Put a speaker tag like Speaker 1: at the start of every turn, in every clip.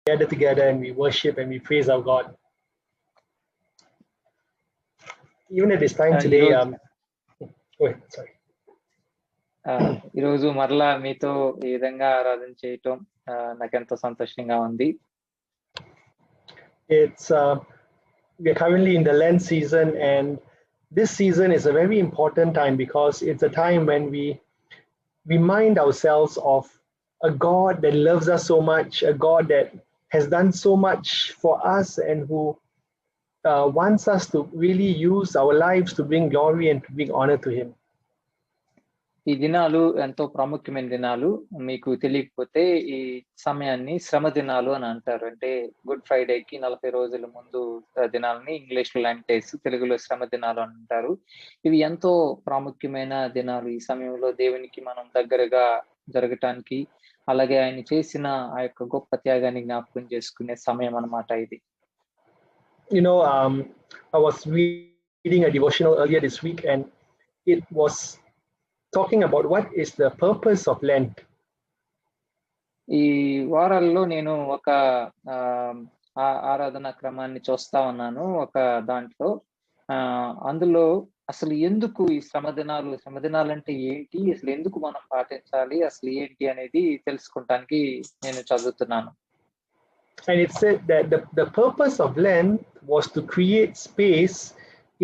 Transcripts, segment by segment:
Speaker 1: gather together and we worship and we praise our God. Even at this time today, go ahead, sorry.
Speaker 2: ఈరోజు మరలా మీతో ఈ విధంగా ఆరాధన చేయటం నాకెంతో సంతోషంగా ఉంది.
Speaker 1: We are currently in the Lent season, and this season is a very important time because it's a time when we remind ourselves of a God that loves us so much, a God that has done so much for us and who wants us to really use our lives to bring glory and to bring honor to Him.
Speaker 2: ఈ దినాలు ఎంతో ప్రాముఖ్యమైన దినాలు. మీకు తెలియకపోతే ఈ సమయాన్ని శ్రమ దినాలు అని అంటారు. అంటే గుడ్ ఫ్రైడేకి 40 రోజుల ముందు దినాలని ఇంగ్లీష్ లో లెంట్ డేస్, తెలుగులో శ్రమ దినాలు అని అంటారు. ఇవి ఎంతో ప్రాముఖ్యమైన దినాలు. ఈ సమయంలో దేవునికి మనం దగ్గరగా జరగటానికి, అలాగే ఆయన చేసిన ఆ యొక్క గొప్ప త్యాగాన్ని జ్ఞాపకం చేసుకునే సమయం అన్నమాట ఇది.
Speaker 1: I was reading a devotional earlier this week, and it was talking about what is the purpose of Lent.
Speaker 2: ఈ వారాల్లో నేను ఒక ఆరాధన క్రమాన్ని చూస్తా ఉన్నాను. ఒక దాంట్లో అందులో అసలు ఎందుకు ఈ శ్రమ దినాలు అంటే ఏంటి, అసలు ఎందుకు మనం పాటించాలి, అసలు ఏంటి అనేది తెలుసుకోవటానికి నేను చదువుతున్నాను.
Speaker 1: And it said that the purpose of Lent was to create space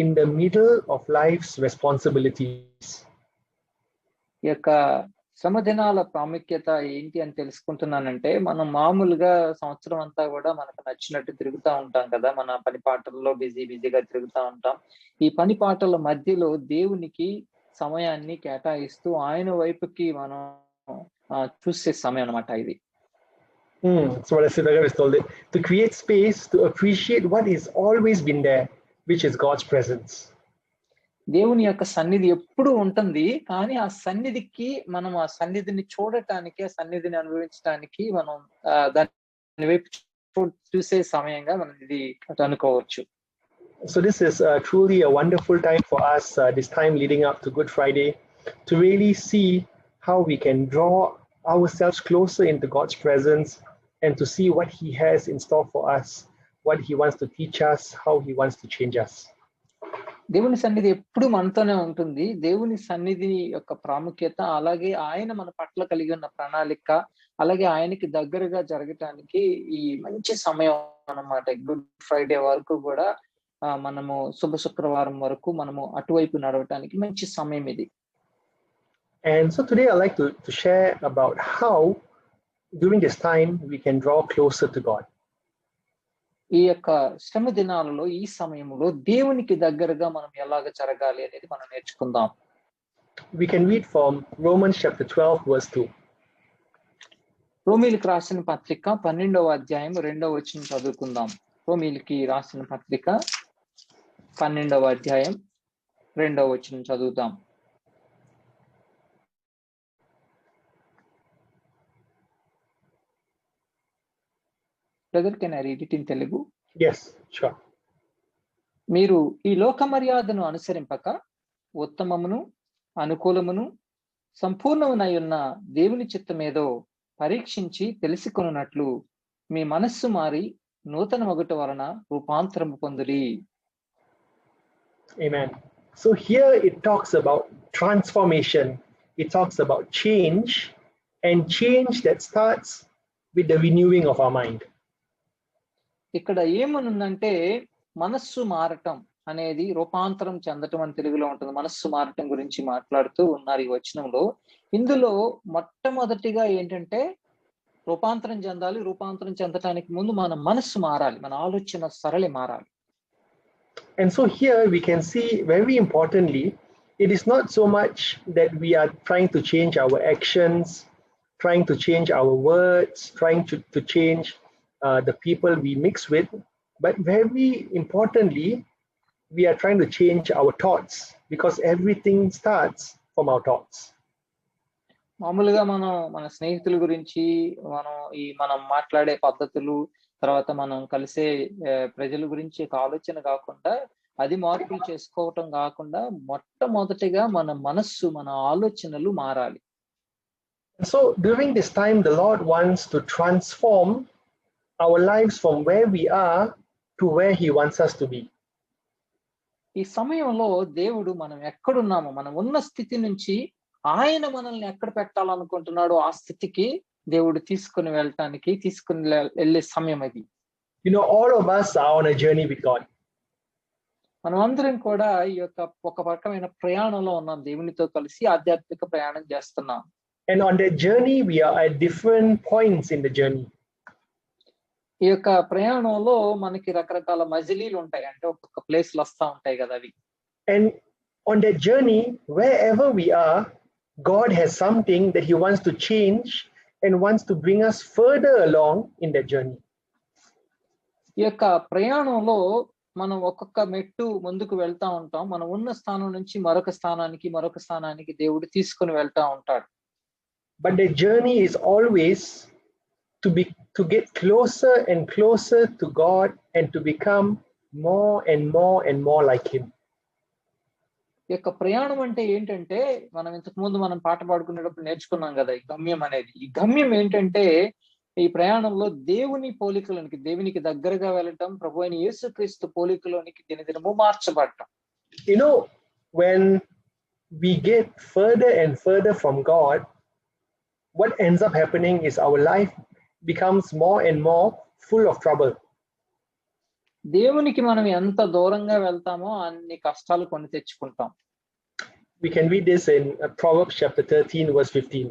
Speaker 1: in the middle of life's responsibilities.
Speaker 2: ఈ యొక్క శ్రమ దినాల ప్రాముఖ్యత ఏంటి అని తెలుసుకుంటున్నానంటే, మనం మామూలుగా సంవత్సరం అంతా కూడా మనకు నచ్చినట్టు తిరుగుతూ ఉంటాం కదా, మన పని పాటల్లో బిజీగా తిరుగుతూ ఉంటాం. ఈ పని పాటల మధ్యలో దేవునికి సమయాన్ని కేటాయిస్తూ ఆయన వైపుకి మనం చూసే సమయం అన్నమాట ఇది.
Speaker 1: So what I said earlier is told it to create space to appreciate what has always been there, which is God's presence.
Speaker 2: దేవుని యొక్క సన్నిధి ఎప్పుడు ఉంటుంది, కానీ ఆ సన్నిధికి మనం ఆ సన్నిధిని చూడటానికి, ఆ సన్నిధిని అనుభవించడానికి మనం దాని వైపు చూసే సమయంగా మనం ఇది అనుకోవచ్చు.
Speaker 1: So this is truly a wonderful time for us, this time leading up to Good Friday, to really see how we can draw ourselves closer into God's presence and to see what He has in store for us, what He wants to teach us, how He wants to change us.
Speaker 2: దేవుని సన్నిధి ఎప్పుడు మనతోనే ఉంటుంది. దేవుని సన్నిధి యొక్క ప్రాముఖ్యత, అలాగే ఆయన మన పట్ల కలిగి ఉన్న ప్రణాళిక, అలాగే ఆయనకి దగ్గరగా జరగటానికి ఈ మంచి సమయం అన్నమాట. గుడ్ ఫ్రైడే వరకు కూడా మనము శుభ శుక్రవారం వరకు మనము అటువైపు నడవటానికి మంచి సమయం ఇది.
Speaker 1: And so today I'd like to share about how during this time we can draw closer to God.
Speaker 2: ఈ యొక్క శ్రమ దినాలలో ఈ సమయంలో దేవునికి దగ్గరగా మనం ఎలాగ జరగాలి అనేది మనం నేర్చుకుందాం.
Speaker 1: We can read from Romans chapter 12 verse 2.
Speaker 2: రోమీయులకు రాసిన పత్రిక 12వ అధ్యాయం 2వ వచనం చదువుకుందాం. రోమీయులకి రాసిన పత్రిక 12వ అధ్యాయం 2వ వచనం చదువుతాం. Brother, can I read it in Telugu?
Speaker 1: Yes, sure.
Speaker 2: మీరు ఈ లోక మర్యాదను అనుసరింపక ఉత్తమమును అనుకూలమును సంపూర్ణమునై ఉన్న దేవుని చిత్తమేదో పరీక్షించి తెలుసుకొనున్నట్లు మీ మనస్సు మారి నూతన మగుట వలన రూపాంతరము పొందుడి.
Speaker 1: Amen. So here it talks about transformation. It talks about change, and change that starts with the renewing of our mind.
Speaker 2: ఇక్కడ ఏమనుందంటే మనస్సు మారటం అనేది రూపాంతరం చెందటం అని తెలుగులో ఉంటుంది. మనస్సు మారటం గురించి మాట్లాడుతూ ఉన్నారు ఈ వచనంలో. ఇందులో మొట్టమొదటిగా ఏంటంటే రూపాంతరం చెందాలి. రూపాంతరం చెందటానికి ముందు మన మనస్సు మారాలి, మన ఆలోచన సరళి మారాలి.
Speaker 1: And so here we can see very importantly, it is not so much that we are trying to change our actions, trying to change our words, trying to change the people we mix with, but very importantly, we are trying to change our thoughts, because everything starts from our thoughts.
Speaker 2: మామూలుగా మన స్నేహితుల గురించి మనం మాట్లాడే పద్ధతులు, తర్వాత మనం కలిసే ప్రజల గురించి ఆలోచన కాకుండా, అది మార్పులు చేసుకోవటం కాకుండా మొట్టమొదటిగా మన మనస్సు, మన ఆలోచనలు మారాలి.
Speaker 1: So during this time, the Lord wants to transform our lives from where we are to where He wants us to be.
Speaker 2: ఈ సమయంలో దేవుడు మనం ఎక్కడున్నామో మనం ఉన్న స్థితి నుంచి ఆయన మనల్ని ఎక్కడ పెట్టాలనుకుంటున్నాడో ఆ స్థితికి దేవుడు తీసుకుని వెళ్ళే సమయం అది.
Speaker 1: You know, all of us are on a journey with God.
Speaker 2: మనం అందరం కూడా ఈ యొక్క ఒక రకమైన ప్రయాణంలో ఉన్నాం, దేవునితో కలిసి ఆధ్యాత్మిక ప్రయాణం చేస్తున్నాం.
Speaker 1: And on that journey, we are at different points in the journey.
Speaker 2: ఈ యొక్క ప్రయాణంలో మనకి రకరకాల మజిలీలు ఉంటాయి, అంటే ఒక్కొక్క ప్లేస్లు వస్తా ఉంటాయి కదా అవి.
Speaker 1: And on that journey, wherever we are, God has something that He wants to change and wants to bring us further along in that journey.
Speaker 2: ఈ యొక్క ప్రయాణంలో మనం ఒక్కొక్క మెట్టు ముందుకు వెళ్తా ఉంటాం. మనం ఉన్న స్థానం నుంచి మరొక స్థానానికి దేవుడు తీసుకుని వెళ్తా ఉంటాడు.
Speaker 1: But the journey is always to get closer and closer to God and to become more and more and more like Him.
Speaker 2: ఈ యొక్క ప్రయాణం అంటే ఏంటంటే, మనం ఇంతకు ముందు మనం పాట పాడుకునేటప్పుడు నేర్చుకున్నాం కదా ఈ గమ్యం అనేది. ఈ గమ్యం ఏంటంటే, ఈ ప్రయాణంలో దేవునికి దగ్గరగా వెళ్ళటం, ప్రభు అయిన యేసుక్రీస్తు పోలికలోనికి దినదినము మార్చబడటం.
Speaker 1: You know, when we get further and further from God, what ends up happening is our life becomes more and more full of trouble.
Speaker 2: దేవునికి మనం ఎంత దూరంగా వెళ్తామో అన్ని కష్టాలు కొని తెచ్చుకుంటాం.
Speaker 1: We can read this in Proverbs chapter 13 verse 15.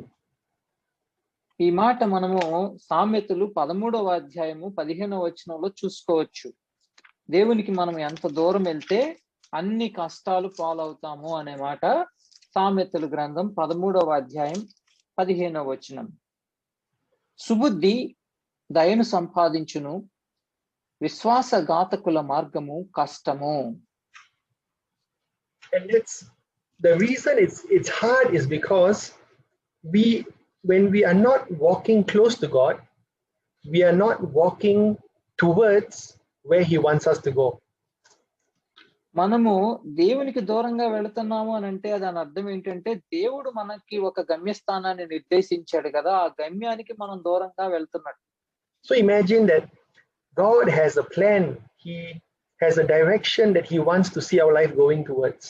Speaker 2: ఈ మాట మనము సామెతలు 13వ అధ్యాయము 15వ వచనంలో చూసుకోవచ్చు. దేవునికి మనం ఎంత దూరం వెళ్తే అన్ని కష్టాలు పాలవుతాము అనే మాట సామెతలు గ్రంథం 13వ అధ్యాయం 15వ వచనం. సుబుద్ధి దయను సంపాదించును, విశ్వాసఘాతకుల మార్గము కష్టము.
Speaker 1: And the reason it's hard is because when we are not walking close to God, we are not walking towards where He wants us to go.
Speaker 2: మనము దేవునికి దూరంగా వెళుతున్నాము అని అంటే దాని అర్థం ఏంటంటే, దేవుడు మనకి ఒక గమ్యస్థానాన్ని నిర్దేశించాడు కదా, ఆ గమ్యానికి మనం దూరంగా వెళ్తున్నట్టు.
Speaker 1: So imagine that God has a plan. He has a direction that He wants to see our life going towards.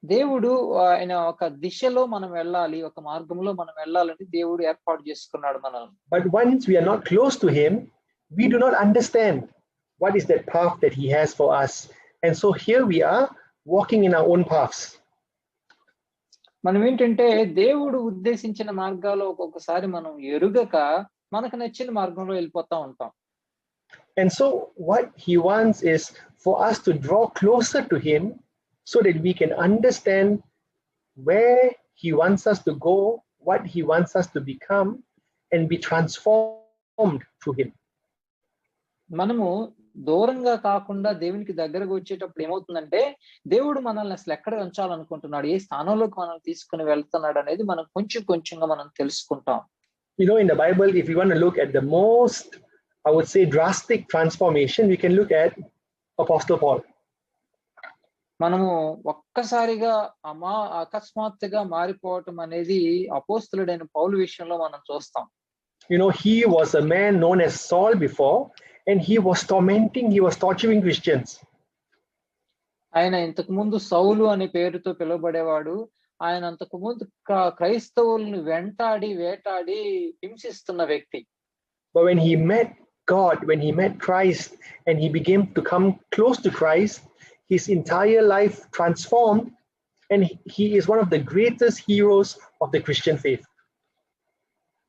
Speaker 2: దేవుడు ఆయన ఒక దిశలో మనం వెళ్ళాలి, ఒక మార్గంలో మనం వెళ్ళాలని దేవుడు ఏర్పాటు చేసుకున్నాడు మనల్ని.
Speaker 1: But once we are not close to Him, we do not understand what is that path that He has for us. And so here we are walking in our own paths.
Speaker 2: మనం ఏంటంటే దేవుడు ఉద్దేశించిన మార్గాలు ఒక్కొక్కసారి మనం ఎరుగక మనకు నచ్చిన మార్గంలో వెళ్ళిపోతా ఉంటాం.
Speaker 1: And so what He wants is for us to draw closer to Him so that we can understand where He wants us to go, what He wants us to become, and be transformed through Him.
Speaker 2: మనము దూరంగా కాకుండా దేవునికి దగ్గరకు వచ్చేటప్పుడు ఏమవుతుందంటే, దేవుడు మనల్ని అసలు ఎక్కడ ఉంచాలనుకుంటున్నాడు, ఏ స్థానంలోకి మనల్ని తీసుకుని వెళ్తున్నాడు అనేది మనం కొంచెంగా మనం తెలుసుకుంటాం.
Speaker 1: You know, in the Bible, if you want to look at the most, I would say, drastic transformation, we can look at Apostle Paul.
Speaker 2: మనము ఒక్కసారిగా అకస్మాత్తుగా మారిపోవటం అనేది అపోస్తలుడైన పౌలు విషయంలో మనం చూస్తాం.
Speaker 1: You know, he was a man known as Saul before, and he was torturing Christians.
Speaker 2: ఆయన ఇంతకు ముందు సౌలు అనే పేరుతో పిలువబడేవాడు. ఆయన అంతకు ముందు క్రైస్తవులను వేటాడి హింసిస్తున్న వ్యక్తి.
Speaker 1: But when he met God, when he met Christ, and he began to come close to Christ, his entire life transformed, and he is one of the greatest heroes of the Christian faith.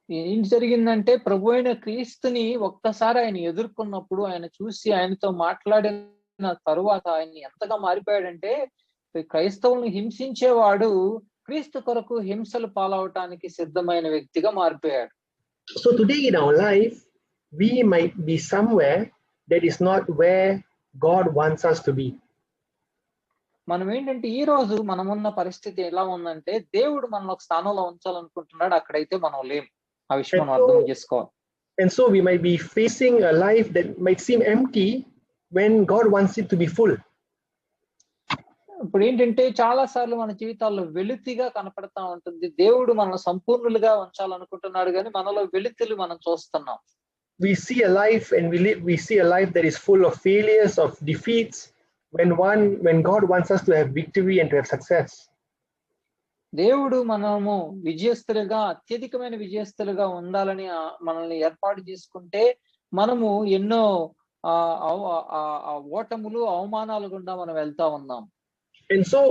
Speaker 2: ఏం జరిగిందంటే, ప్రభు అయిన క్రీస్తుని ఒక్కసారి ఆయన ఎదుర్కొన్నప్పుడు, ఆయన చూసి ఆయనతో మాట్లాడిన తరువాత ఆయన ఎంతగా మారిపోయాడంటే, క్రైస్తవులను హింసించేవాడు క్రీస్తు కొరకు హింసలు పాలవటానికి సిద్ధమైన వ్యక్తిగా మారిపోయాడు.
Speaker 1: So today in our life, we might be somewhere that is not where God wants us to be.
Speaker 2: మనం ఏంటంటే, ఈ రోజు మనమున్న పరిస్థితి ఎలా ఉందంటే, దేవుడు మనల్ని ఒక స్థానంలో ఉంచాలనుకుంటున్నాడు, అక్కడైతే మనం లేము. ఆ విషయం మనం అర్థం చేసుకోవాలి.
Speaker 1: And so we might be facing a life that might seem empty when God wants it to be full.
Speaker 2: ఇప్పుడు ఏంటంటే, చాలా సార్లు మన జీవితాల్లో వెలితిగా కనపడతా ఉంటుంది. దేవుడు మనల్ని సంపూర్ణులుగా ఉంచాలనుకుంటున్నాడు, కానీ మనలో వెలితులు మనం చూస్తున్నాం.
Speaker 1: we see a life and we see a life that is full of failures, of defeats, when God wants us to have victory and to have success.
Speaker 2: దేవుడు మనము విజయస్తులుగా, అత్యధికమైన విజయస్తులుగా ఉండాలని మనల్ని ఏర్పాటు చేసుకుంటే మనము ఎన్నో ఓటములు, అవమానాలు గుండా మనం వెళ్తా ఉన్నాం.
Speaker 1: And so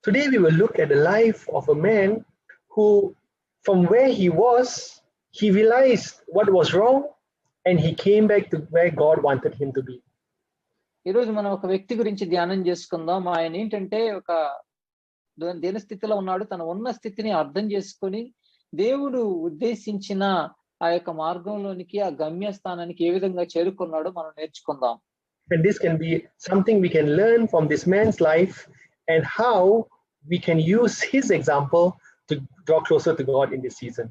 Speaker 1: today we will look at the life of a man who, from where he was, he realized what was wrong and he came back to where God wanted him to be.
Speaker 2: ఈరోజు మనం ఒక వ్యక్తి గురించి ధ్యానం చేసుకుందాం. ఆయన ఏంటంటే ఒక దేని స్థితిలో ఉన్నాడు, తన ఉన్న స్థితిని అర్థం చేసుకొని దేవుడు ఉద్దేశించిన ఆ యొక్క మార్గంలోనికి, ఆ గమ్యస్థానానికి ఏ విధంగా చేరుకున్నాడో మనం నేర్చుకుందాం.
Speaker 1: And this can be something we can learn from this man's life and how we can use his example to draw closer to God in this season.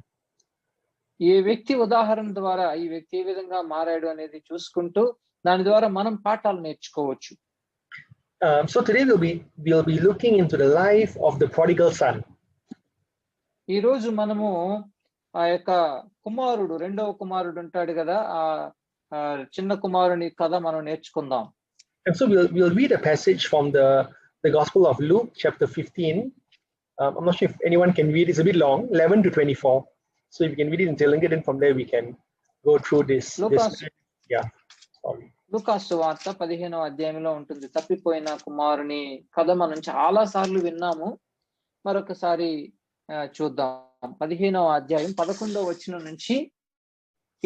Speaker 2: ఈ వ్యక్తి ఉదాహరణ ద్వారా ఈ వ్యక్తి ఏ విధంగా మారాడు అనేది చూసుకుంటూ దాని ద్వారా మనం పాఠాలు నేర్చుకోవచ్చు.
Speaker 1: So today we'll be looking into the life of the prodigal son.
Speaker 2: ఈ రోజు మనము ఆ యొక్క కుమారుడు, రెండవ కుమారుడు ఉంటాడు కదా, ఆ చిన్న కుమారుని కథ మనం నేర్చుకుందాం.
Speaker 1: And so we'll read a passage from the Gospel of Luke, chapter 15. I'm not sure if anyone can read. It's a bit long, 11 to 24. So if you can read it in Telugu, then from there we can go through this. Yeah, sorry.
Speaker 2: లూకాసు వార్త 15వ అధ్యాయంలో ఉంటుంది. తప్పిపోయిన కుమారుని కథ మనం చాలా సార్లు విన్నాము, మరొకసారి చూద్దాం. 15వ అధ్యాయం 11వ వచనం నుంచి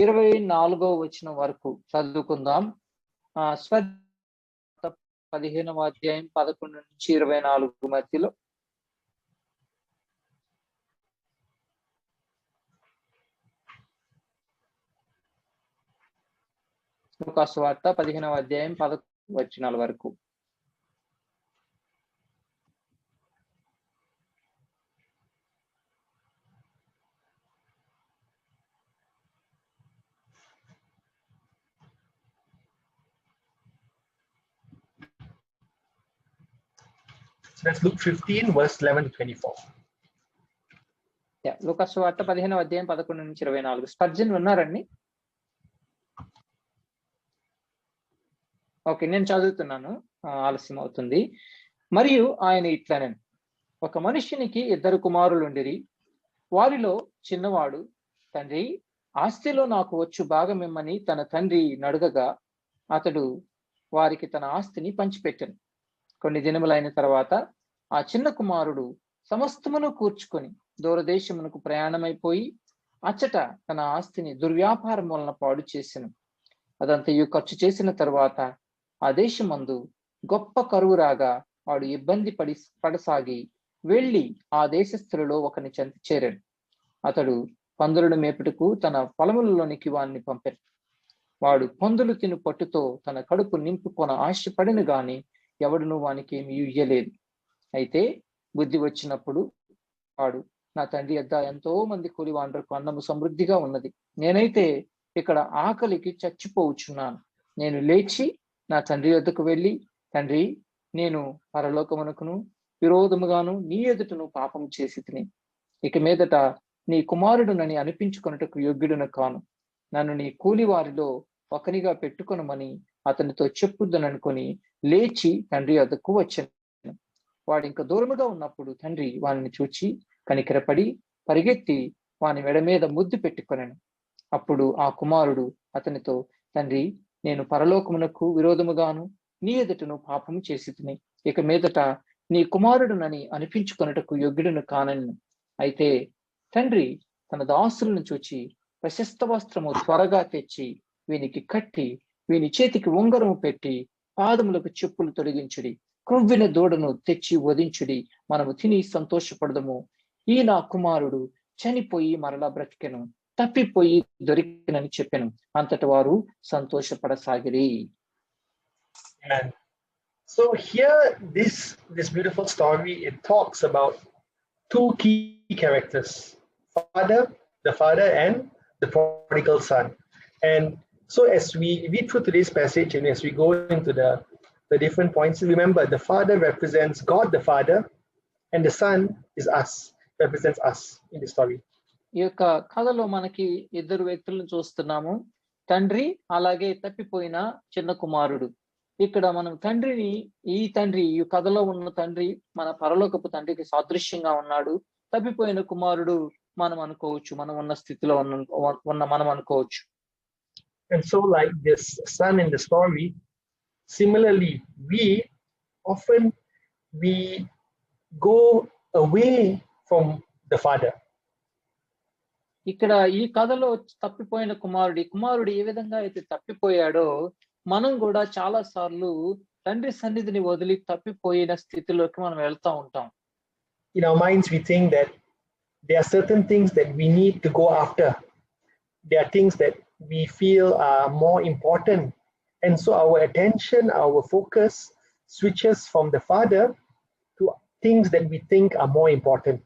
Speaker 2: 24వ వచనం వరకు చదువుకుందాం. 15వ అధ్యాయం 11 నుంచి 24 మధ్యలో. లూకాసు వార్త 15వ అధ్యాయం 11 వచనాల వరకు.
Speaker 1: So that's Luke 15, verse 11 to 24.
Speaker 2: లూకాసు వార్త 15వ అధ్యాయం 11 నుంచి 24. స్పర్జన్ ఉన్నారండి? ఓకే, నేను చదువుతున్నాను, ఆలస్యం అవుతుంది. మరియు ఆయన ఇట్లనెను, ఒక మనుష్యునికి 2 కుమారులుండిరి. వారిలో చిన్నవాడు, తండ్రి, ఆస్తిలో నాకు వచ్చు భాగమిమ్మని తన తండ్రి నడుగగా అతడు వారికి తన ఆస్తిని పంచిపెట్టెను. కొన్ని దినములైన తర్వాత ఆ చిన్న కుమారుడు సమస్తమును కూర్చుకొని దూరదేశమునకు ప్రయాణమైపోయి అచ్చట తన ఆస్తిని దుర్వ్యాపారం వలన పాడు చేసెను. అదంతయు ఖర్చు చేసిన తరువాత ఆ దేశమందు గొప్ప కరువు రాగా వాడు ఇబ్బంది పడసాగి వెళ్ళి ఆ దేశస్థులలో ఒకని చెంత చేరాడు. అతడు పందులను మేపుటకు తన పొలములలోనికి వాడిని పంపాడు. వాడు పందులు తిను పట్టుతో తన కడుపు నింపుకొన ఆశపడిన గాని ఎవడును వానికి ఏమి ఇయ్యలేదు. అయితే బుద్ధి వచ్చినప్పుడు వాడు, నా తండ్రి వద్ద ఎంతో మంది కూలివాండ్రకు అన్నము సమృద్ధిగా ఉన్నది, నేనైతే ఇక్కడ ఆకలికి చచ్చిపోవచ్చున్నాను. నేను లేచి నా తండ్రి వద్దకు వెళ్ళి, తండ్రి, నేను పరలోకమునకును విరోధముగాను నీ ఎదుటను పాపం చేసి తిని ఇక మీదట నీ కుమారుడునని అనిపించుకొనుటకు యోగ్యుడును కాను. నన్ను నీ కూలి వారిలో ఒకనిగా పెట్టుకొనమని అతనితో చెప్పుద్దననుకొని లేచి తండ్రి వద్దకు వచ్చాను. వాడు ఇంకా దూరముగా ఉన్నప్పుడు తండ్రి వానిని చూచి కనికరపడి పరిగెత్తి వాని మెడ మీద ముద్దు పెట్టుకొనెను. అప్పుడు ఆ కుమారుడు అతనితో, తండ్రి, నేను పరలోకమునకు విరోధముగాను నీ ఎదుటను పాపము చేసి తిని ఇక మీదట నీ కుమారుడునని అనిపించుకొనుటకు యోగ్యుడును కానను. అయితే తండ్రి తన దాసులను చూచి ప్రశస్త వస్త్రము త్వరగా తెచ్చి వీనికి కట్టి వీని చేతికి ఉంగరము పెట్టి పాదములకు చెప్పులు తొలగించుడి, క్రొవ్విన దూడను తెచ్చి వధించుడి, మనము తిని సంతోషపడదము. ఈ నా కుమారుడు చనిపోయి మరలా బ్రతికెను, తప్పిపోయి దొరికినని చెప్పెను. అంతటి వారు సంతోషపడసాగిరి.
Speaker 1: So here this beautiful story, it talks about 2 key characters, the father and the prodigal son. And so as we read through today's passage and as we go into the different points, remember the father represents God the Father and the son is us, represents us in the story.
Speaker 2: ఈ యొక్క కథలో మనకి 2 వ్యక్తులను చూస్తున్నాము. తండ్రి అలాగే తప్పిపోయిన చిన్న కుమారుడు. ఇక్కడ మనం తండ్రిని ఈ కథలో ఉన్న తండ్రి మన పరలోకపు తండ్రికి సాదృశ్యంగా ఉన్నాడు. తప్పిపోయిన కుమారుడు మనం అనుకోవచ్చు, మనం ఉన్న స్థితిలో మనం అనుకోవచ్చు.
Speaker 1: And so like this son in the story, similarly we often go away from the father.
Speaker 2: ఇక్కడ ఈ కథలో తప్పిపోయిన కుమారుడు ఏ విధంగా అయితే తప్పిపోయాడో మనం కూడా చాలా సార్లు తండ్రి సన్నిధిని వదిలి తప్పిపోయిన స్థితిలోకి మనం వెళ్తా ఉంటాం.
Speaker 1: In our minds we think that there are certain things that we need to go after. There are things that we feel are more important, and so our attention, our focus switches from the father to things that we think are more important.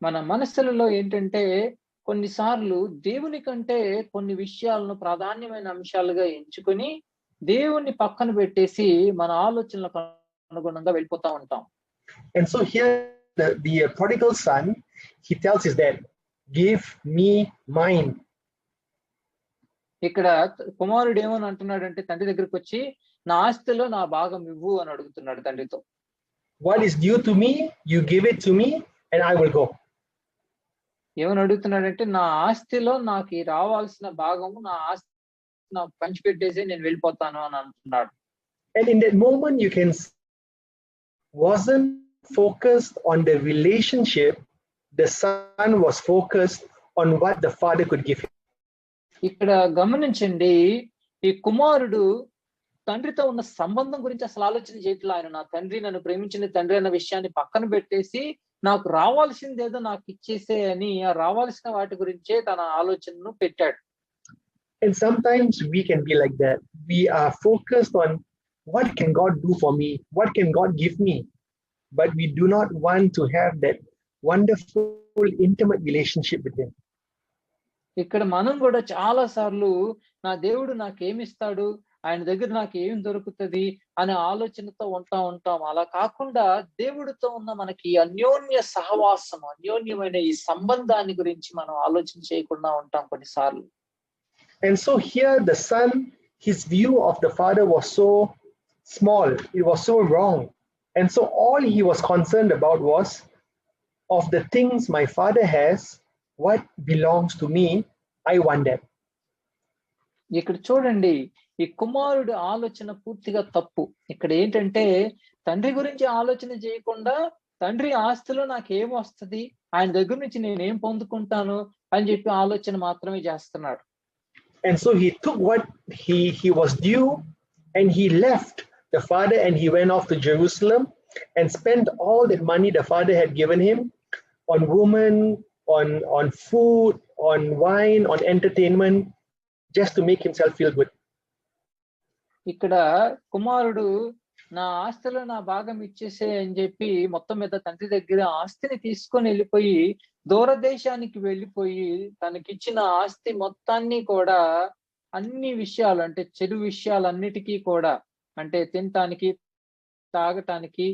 Speaker 2: మన మనసులలో ఏంటంటే కొన్నిసార్లు దేవుని కంటే కొన్ని విషయాలను ప్రాధాన్యమైన అంశాలుగా ఎంచుకొని దేవుణ్ణి పక్కన పెట్టేసి మన ఆలోచనలకు అనుగుణంగా వెళ్ళిపోతా ఉంటాం.
Speaker 1: And so here the prodigal son, he tells his dad, give me mine.
Speaker 2: ఇక్కడ కుమారుడు ఏమని అంటున్నాడంటే తండ్రి దగ్గరికి వచ్చి నా ఆస్తిలో నా భాగం ఇవ్వు అని అడుగుతున్నాడు తండ్రితో.
Speaker 1: What is due to me, you give it to me and I will go.
Speaker 2: ఏమని అడుగుతున్నాడంటే నా ఆస్తిలో నాకు రావాల్సిన భాగము నా ఆస్తి నాకు పంచిపెట్టేసి నేను వెళ్ళిపోతాను అని అంటున్నాడు.
Speaker 1: And in that moment you can see, wasn't focused on the relationship, the son was focused on what the father could give him.
Speaker 2: ఇక్కడ గమనించండి, ఈ కుమారుడు తండ్రితో ఉన్న సంబంధం గురించి అసలు ఆలోచన చేయట్లా. ఆయన నా తండ్రి, నన్ను ప్రేమించిన తండ్రి అన్న విషయాన్ని పక్కన పెట్టేసి నాకు రావాల్సిందేదో నాకు ఇచ్చేసే అని ఆ రావాల్సిన వాటి గురించే తన ఆలోచనను పెట్టాడు.
Speaker 1: And sometimes we can be like that. We are focused on what can God do for me, what can God give me, but we do not want to have that wonderful intimate relationship with him.
Speaker 2: ఇక్కడ మనం కూడా చాలా సార్లు నా దేవుడు నాకేమిస్తాడు, ఆయన దగ్గర నాకు ఏం దొరుకుతుంది అనే ఆలోచనతో ఉంటాం. అలా కాకుండా దేవుడితో ఉన్న మనకి అన్యోన్య సహవాసం, అన్యోన్యమైన ఈ సంబంధాన్ని గురించి మనం ఆలోచన చేయకుండా ఉంటాం కొన్నిసార్లు.
Speaker 1: And so here the son, his view of the father was so small, it was so wrong. And so all he was concerned about was of the things my father has, what belongs to me, I want that.
Speaker 2: ఇక్కడ చూడండి, ఈ కుమారుడు ఆలోచన పూర్తిగా తప్పు. ఇక్కడ ఏంటంటే తండ్రి గురించి ఆలోచన చేయకుండా తండ్రి ఆస్తిలో నాకేం వస్తుంది, ఆయన దగ్గర నుంచి నేనేం పొందుకుంటాను అని చెప్పి ఆలోచన మాత్రమే చేస్తున్నాడు.
Speaker 1: And so he took what he was due and he left the father and he went off to Jerusalem and spent all that money the father had given him on women, on food, on wine, on entertainment, just to make himself feel good.
Speaker 2: ఇక్కడ కుమారుడు నా ఆస్తిలో నా భాగం ఇచ్చేసే అని చెప్పి మొత్తం మీద తండ్రి దగ్గర ఆస్తిని తీసుకొని వెళ్ళిపోయి దూరదేశానికి వెళ్ళిపోయి తనకిచ్చిన ఆస్తి మొత్తాన్ని కూడా అన్ని విషయాలు అంటే చెడు విషయాలన్నిటికీ కూడా అంటే తినటానికి, తాగటానికి,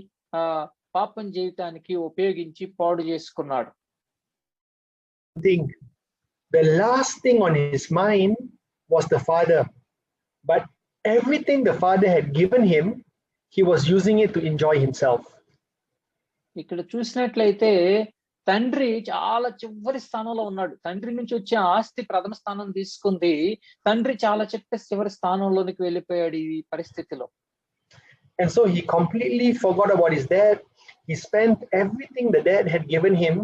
Speaker 2: పాపం చేయటానికి ఉపయోగించి పాడు చేసుకున్నాడు.
Speaker 1: The last thing on his mind was the father, but everything the father had given him, he was using it to enjoy himself.
Speaker 2: ఇక్కడ చూసినట్లయితే తండ్రి చాలా చివరి స్థానంలో ఉన్నాడు. తండ్రి నుంచి వచ్చే ఆస్తి ప్రథమ స్థానం తీసుకుంది, తండ్రి చాలా చివరి స్థానంలోనికి వెళ్ళిపోయాడు ఈ పరిస్థితిలో.
Speaker 1: And so he completely forgot about his dad. He spent everything the dad had given him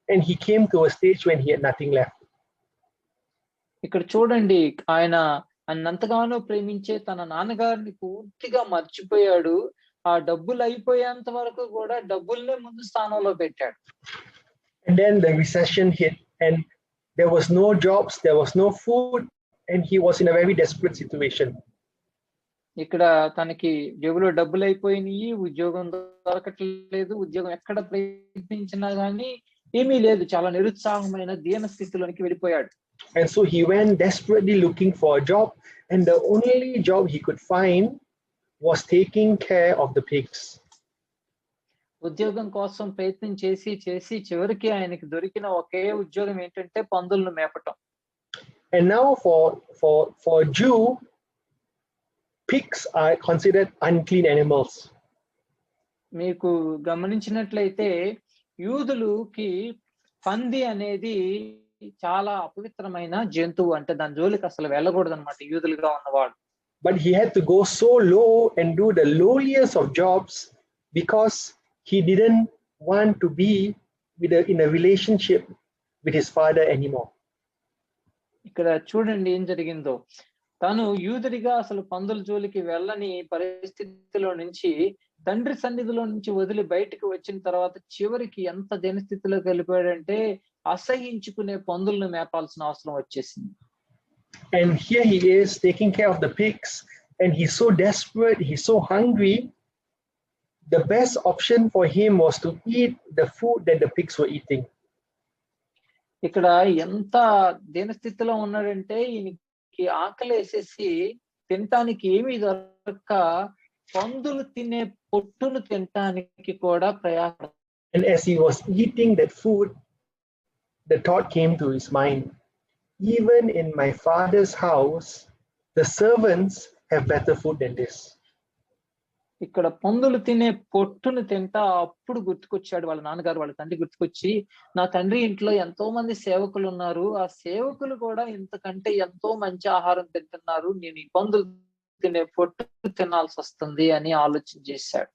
Speaker 1: and he came to a stage when he had nothing left.
Speaker 2: ఇక్కడ చూడండి, ఆయన అన్నంతగానో ప్రేమించే తన నాన్నగారిని పూర్తిగా మర్చిపోయాడు. ఆ డబ్బులు అయిపోయేంత వరకు కూడా డబ్బుల్నే ముందు స్థానంలో పెట్టాడు.
Speaker 1: And then the recession hit and there was no jobs, there was no food, and he was in a very desperate situation.
Speaker 2: ఇక్కడ తనకి జేబులో డబ్బులు అయిపోయినాయి, ఉద్యోగం దొరకట్లేదు, ఉద్యోగం ఎక్కడ ప్రయత్నించినా గానీ ఏమీ లేదు, చాలా నిరుత్సాహమైన దీన స్థితిలోనికి వెళ్ళిపోయాడు.
Speaker 1: And so he went desperately looking for a job, and the only job he could find was taking care of the pigs.
Speaker 2: ఉద్యోగం కోసం ప్రయత్నం చేసి చివరికి ఆయనకి దొరికిన ఒకే ఉద్యోగం ఏంటంటే పందులను మేపటం.
Speaker 1: And now for a Jew, pigs are considered unclean animals.
Speaker 2: మీకు గమనించినట్లయితే యూదులకి పంది అనేది చాలా అపవిత్రమైన జంతువు, అంటే దాని జోలికి అసలు వెళ్ళకూడదు అనమాట యూదులుగా ఉన్నవాడు.
Speaker 1: But he had to go so low and do the lowliest of jobs because he didn't want to be in a relationship with his father anymore.
Speaker 2: ఇక్కడ చూడండి ఏం జరిగిందో. తను యూదుడిగా అసలు పందుల జోలికి వెళ్ళని పరిస్థితిలో నుంచి తండ్రి సన్నిధిలో నుంచి వదిలి బయటకు వచ్చిన తర్వాత చివరికి ఎంత దీనస్థితిలోకి వెళ్ళిపోయాడంటే అసహించుకునే పందులను మేపాల్సిన అవసరం వచ్చేసింది.
Speaker 1: And here he is taking care of the pigs, and he's so desperate, he's so hungry. The best option for him was to eat the food that the pigs were eating.
Speaker 2: ఇక్కడ ఎంత దీనస్థితిలో ఉన్నాడంటే ఈయనకి ఆకలి వేసేసి తినటానికి ఏమీ దొరక్క పందులు తినే పొట్టును తినటానికి కూడా ప్రయాస.
Speaker 1: And as he was eating that food, the thought came to his mind, even in my father's house, the servants have better food than this.
Speaker 2: ఇక్కడ పందులు తినే పొట్టును తింటా అప్పుడు గుర్తుకొచ్చాడు వాళ్ళ నాన్నగారు, వాళ్ళ తండ్రి గుర్తుకొచ్చి, నా తండ్రి ఇంట్లో ఎంతో మంది సేవకులు ఉన్నారు, ఆ సేవకులు కూడా ఇంతకంటే ఎంతో మంచి ఆహారం తింటున్నారు, నేను ఈ పందులు తినే పొట్టు తినాల్సి వస్తుంది అని ఆలోచన చేశాడు.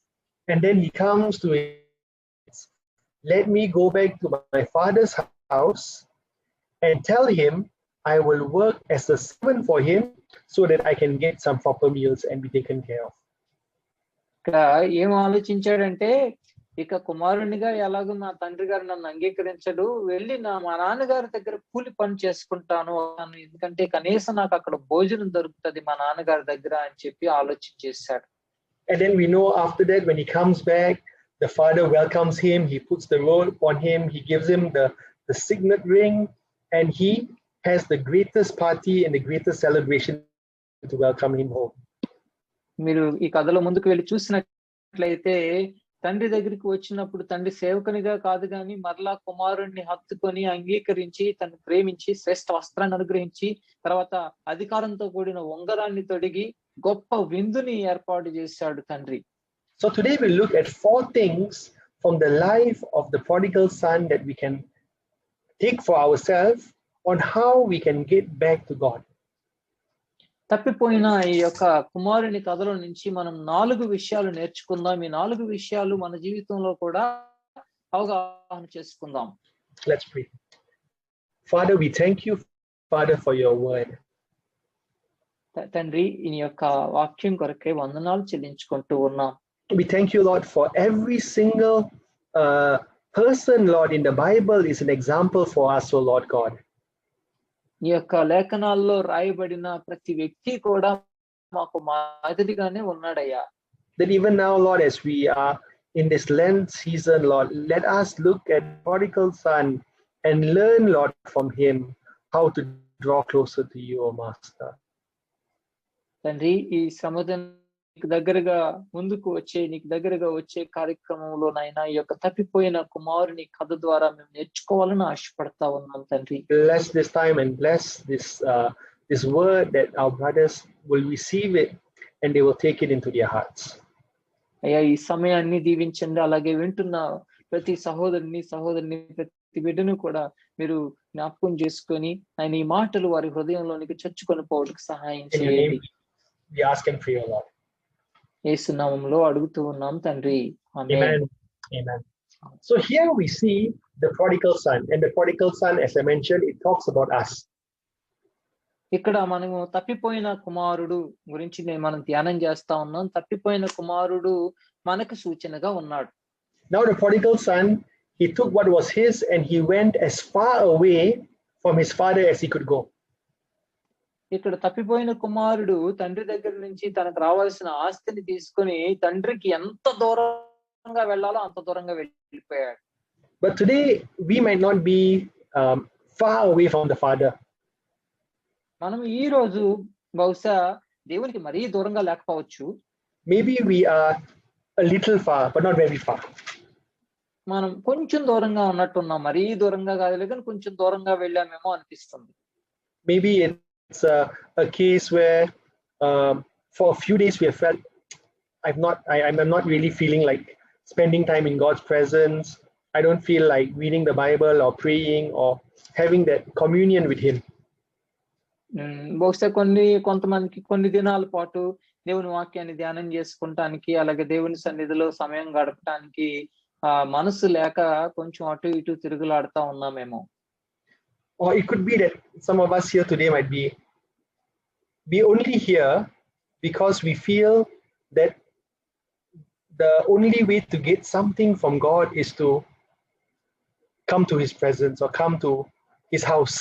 Speaker 1: And then he comes to it, let me go back to my father's house and tell him I will work as a servant for him so that I can get some proper meals and be taken care of.
Speaker 2: ఇక్కడ ఏం ఆలోచించాడంటే, ఇక కుమారునిగా ఎలాగో నా తండ్రి గారు నన్ను అంగీకరించడు, వెళ్ళి మా నాన్నగారి దగ్గర కూలి పని చేసుకుంటాను, ఎందుకంటే కనీసం నాకు అక్కడ భోజనం దొరుకుతుంది మా నాన్నగారి దగ్గర అని చెప్పి ఆలోచన చేశాడు.
Speaker 1: And then we know after that when he comes back, the father welcomes him, he puts the robe on him, he gives him the signet ring, and he has the greatest party and the greatest celebration to welcome him home.
Speaker 2: మీరు ఈ కథలో ముందుకు వెళ్ళి చూసినట్లయితే తండ్రి దగ్గరికి వచ్చినప్పుడు తండ్రి సేవకునిగా కాదు కానీ మరలా కుమారుణ్ణి హత్తుకొని అంగీకరించి తను ప్రేమించి శ్రేష్ఠ వస్త్రాన్ని అనుగ్రహించి తర్వాత అధికారంతో కూడిన ఉంగరాన్ని తొడిగి గొప్ప విందుని ఏర్పాటు చేశాడు తండ్రి.
Speaker 1: So today we'll look at 4 things from the life of the prodigal son that we can take for ourselves on how we can get back to God.
Speaker 2: తప్పిపోయిన ఈ యొక్క కుమారుని కథలో నుంచి మనం 4 విషయాలు నేర్చుకుందాం. ఈ 4 విషయాలు మన జీవితంలో కూడా అవగాహన చేసుకుందాం.
Speaker 1: Let's pray. Father, we thank you, Father, for your word.
Speaker 2: తండ్రి ఈ యొక్క వాక్యం కొరకే వందనాలు చెల్లించుకుంటూ ఉన్నాం.
Speaker 1: We thank you, Lord, for every single person, Lord, in the Bible is an example for us, O Lord God.
Speaker 2: ఈ యొక్క లేఖనాల్లో రాయబడిన ప్రతి వ్యక్తి కూడా మాకు మాదిరిగానే ఉన్నాడయ్యా.
Speaker 1: That even now, Lord, as we are in this Lent season, Lord, let us look at prodigal son and learn, Lord, from him how to draw closer to you, O Master.
Speaker 2: తండ్రి ఈ సముద్రానికి దగ్గరగా ముందుకు వచ్చే నీకు దగ్గరగా వచ్చే కార్యక్రమంలో నాయన ఈ యొక్క తప్పిపోయిన కుమారుని కథ ద్వారా మేము నేర్చుకోవాలని ఆశపడతా ఉన్నాం తండ్రి.
Speaker 1: Bless this time and bless this word that our brothers will receive it and they will take it into their hearts.
Speaker 2: అయ్యా ఈ సమయాన్ని దీవించండి, అలాగే వింటున్న ప్రతి సహోదరుని ప్రతి బిడ్డను కూడా మీరు జ్ఞాపకం చేసుకొని ఆయన ఈ మాటలు వారి హృదయంలోనికి చొచ్చుకొని పోవడానికి సహాయం చేయండి.
Speaker 1: We ask and pray, O Lord.
Speaker 2: యేసు నామములో అడుగుతూ ఉన్నాం తండ్రి.
Speaker 1: Amen. Amen. So here we see the prodigal son, and the prodigal son, as I mentioned, it talks about us.
Speaker 2: ఇక్కడ మనము తప్పిపోయిన కుమారుడు గురించి మనం ధ్యానం చేస్తా ఉన్నాం. తప్పిపోయిన కుమారుడు మనకు సూచనగా ఉన్నాడు.
Speaker 1: Now the prodigal son, he took what was his and he went as far away from his father as he could go.
Speaker 2: ఇక్కడ తప్పిపోయిన కుమారుడు తండ్రి దగ్గర నుంచి తనకు రావాల్సిన ఆస్తిని తీసుకొని తండ్రికి ఎంత దూరంగా వెళ్ళాలో అంత దూరంగా వెళ్ళిపోయాడు.
Speaker 1: But today we might not be far away from the father.
Speaker 2: మనం ఈ రోజు బహుశా దేవునికి మరీ దూరంగా లేకపోవచ్చు.
Speaker 1: Maybe we are a little far, but not very far.
Speaker 2: మనం కొంచెం దూరంగా ఉన్నట్టున్నాం, మరీ దూరంగా కాదులే కానీ కొంచెం దూరంగా వెళ్ళామేమో అనిపిస్తుంది.
Speaker 1: Maybe it's a case where for a few days we have felt I'm not really feeling like spending time in God's presence. I don't feel like reading the Bible or praying or having that communion with Him.
Speaker 2: బహుశా కొంతమందికి కొన్ని దినాల పాటు దేవుని వాక్యాన్ని ధ్యానం చేసుకుంటానికి, అలాగే దేవుని సన్నిధిలో సమయం గడపటానికి మనసు లేక కొంచెం అటు ఇటు తిరుగులాడుతా ఉన్నామేమో.
Speaker 1: Or it could be that some of us here today might be only here because we feel that the only way to get something from God is to come to His presence or come to His house.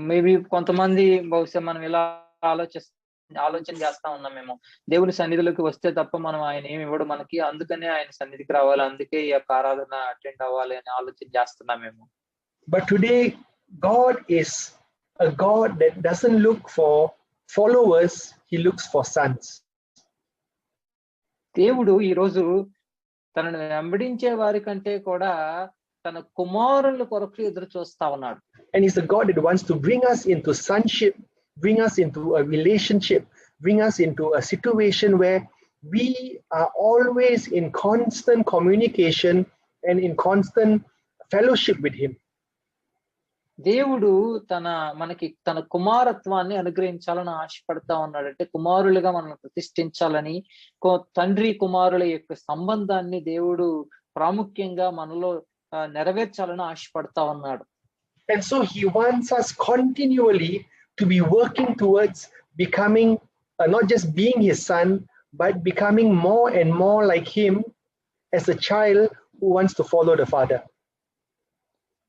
Speaker 2: Maybe కొంతమంది బహుశా మనం ఇలా ఆలోచన చేస్తా ఉన్నామేమో, దేవుని సన్నిధిలోకి వస్తే తప్ప మనం ఆయన ఏమి ఇవ్వడు మనకి, అందుకనే ఆయన సన్నిధికి రావాలి, అందుకే ఈ యొక్క ఆరాధన అటెండ్ అవ్వాలి అని ఆలోచన చేస్తున్నామేమో.
Speaker 1: But today God is a God that doesn't look for followers, He looks for sons.
Speaker 2: దేవుడు ఈ రోజు తనను వెంబడించే వారి కంటే కూడా తన కుమారుల కొరకు ఎదురు చూస్తా ఉన్నాడు.
Speaker 1: And He's a God that wants to bring us into sonship, bring us into a relationship, bring us into a situation where we are always in constant communication and in constant fellowship with Him.
Speaker 2: దేవుడు మనకి తన కుమారత్వాన్ని అనుగ్రహించాలని ఆశపడతా ఉన్నాడు. అంటే కుమారులుగా మనం ప్రతిష్ఠించాలని, తండ్రి కుమారుల యొక్క సంబంధాన్ని దేవుడు ప్రాముఖ్యంగా మనలో నెరవేర్చాలని ఆశపడతా ఉన్నాడు.
Speaker 1: And so He wants us continually to be working towards becoming not just being His son, but becoming more and more like Him as a child who wants to follow the Father.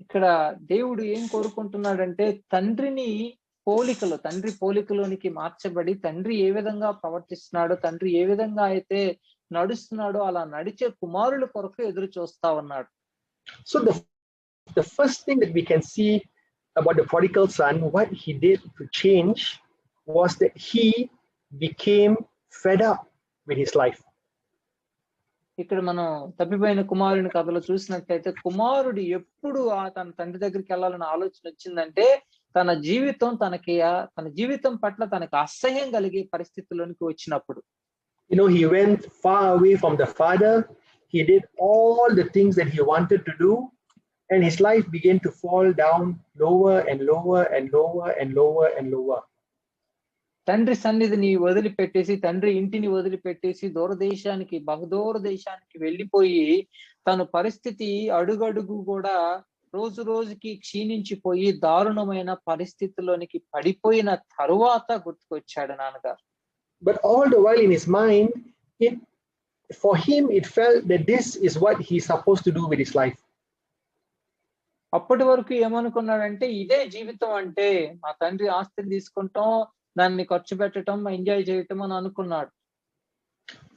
Speaker 2: ఇక్కడ దేవుడు ఏం కోరుకుంటున్నాడంటే తండ్రి పోలికలోనికి మార్చబడి, తండ్రి ఏ విధంగా ప్రవర్తిస్తున్నాడో, తండ్రి ఏ విధంగా అయితే నడుస్తున్నాడో అలా నడిచే కుమారుల కొరకు ఎదురు చూస్తా ఉన్నాడు.
Speaker 1: So the first thing that we can see about the prodigal son, what he did to change, was that he became fed up with his life.
Speaker 2: ఇక్కడ మనం తప్పిపోయిన కుమారుని కథలో చూసినట్లయితే, కుమారుడు ఎప్పుడు తన తండ్రి దగ్గరికి వెళ్ళాలని ఆలోచన వచ్చిందంటే, తన జీవితం పట్ల తనకు అసహ్యం కలిగే పరిస్థితుల్లోనికి వచ్చినప్పుడు.
Speaker 1: He went far away from the Father. He did all the things that he wanted to do, and his life began to fall down lower and lower and lower and lower and lower.
Speaker 2: తండ్రి సన్నిధిని వదిలిపెట్టేసి, తండ్రి ఇంటిని వదిలిపెట్టేసి బహుదూర దేశానికి వెళ్ళిపోయి, తన పరిస్థితి అడుగడుగు కూడా రోజు రోజుకి క్షీణించిపోయి దారుణమైన పరిస్థితిలోనికి పడిపోయిన తరువాత గుర్తుకొచ్చాడు నాన్నగారు.
Speaker 1: But all the while in his mind, for him it felt that this is what he's supposed to do with his life.
Speaker 2: అప్పటి వరకు ఏమనుకున్నాడంటే, ఇదే జీవితం అంటే, మా తండ్రి ఆస్తిని తీసుకుంటాం, దాన్ని ఖర్చు పెట్టడం, ఎంజాయ్ చేయటం అని అనుకున్నాడు.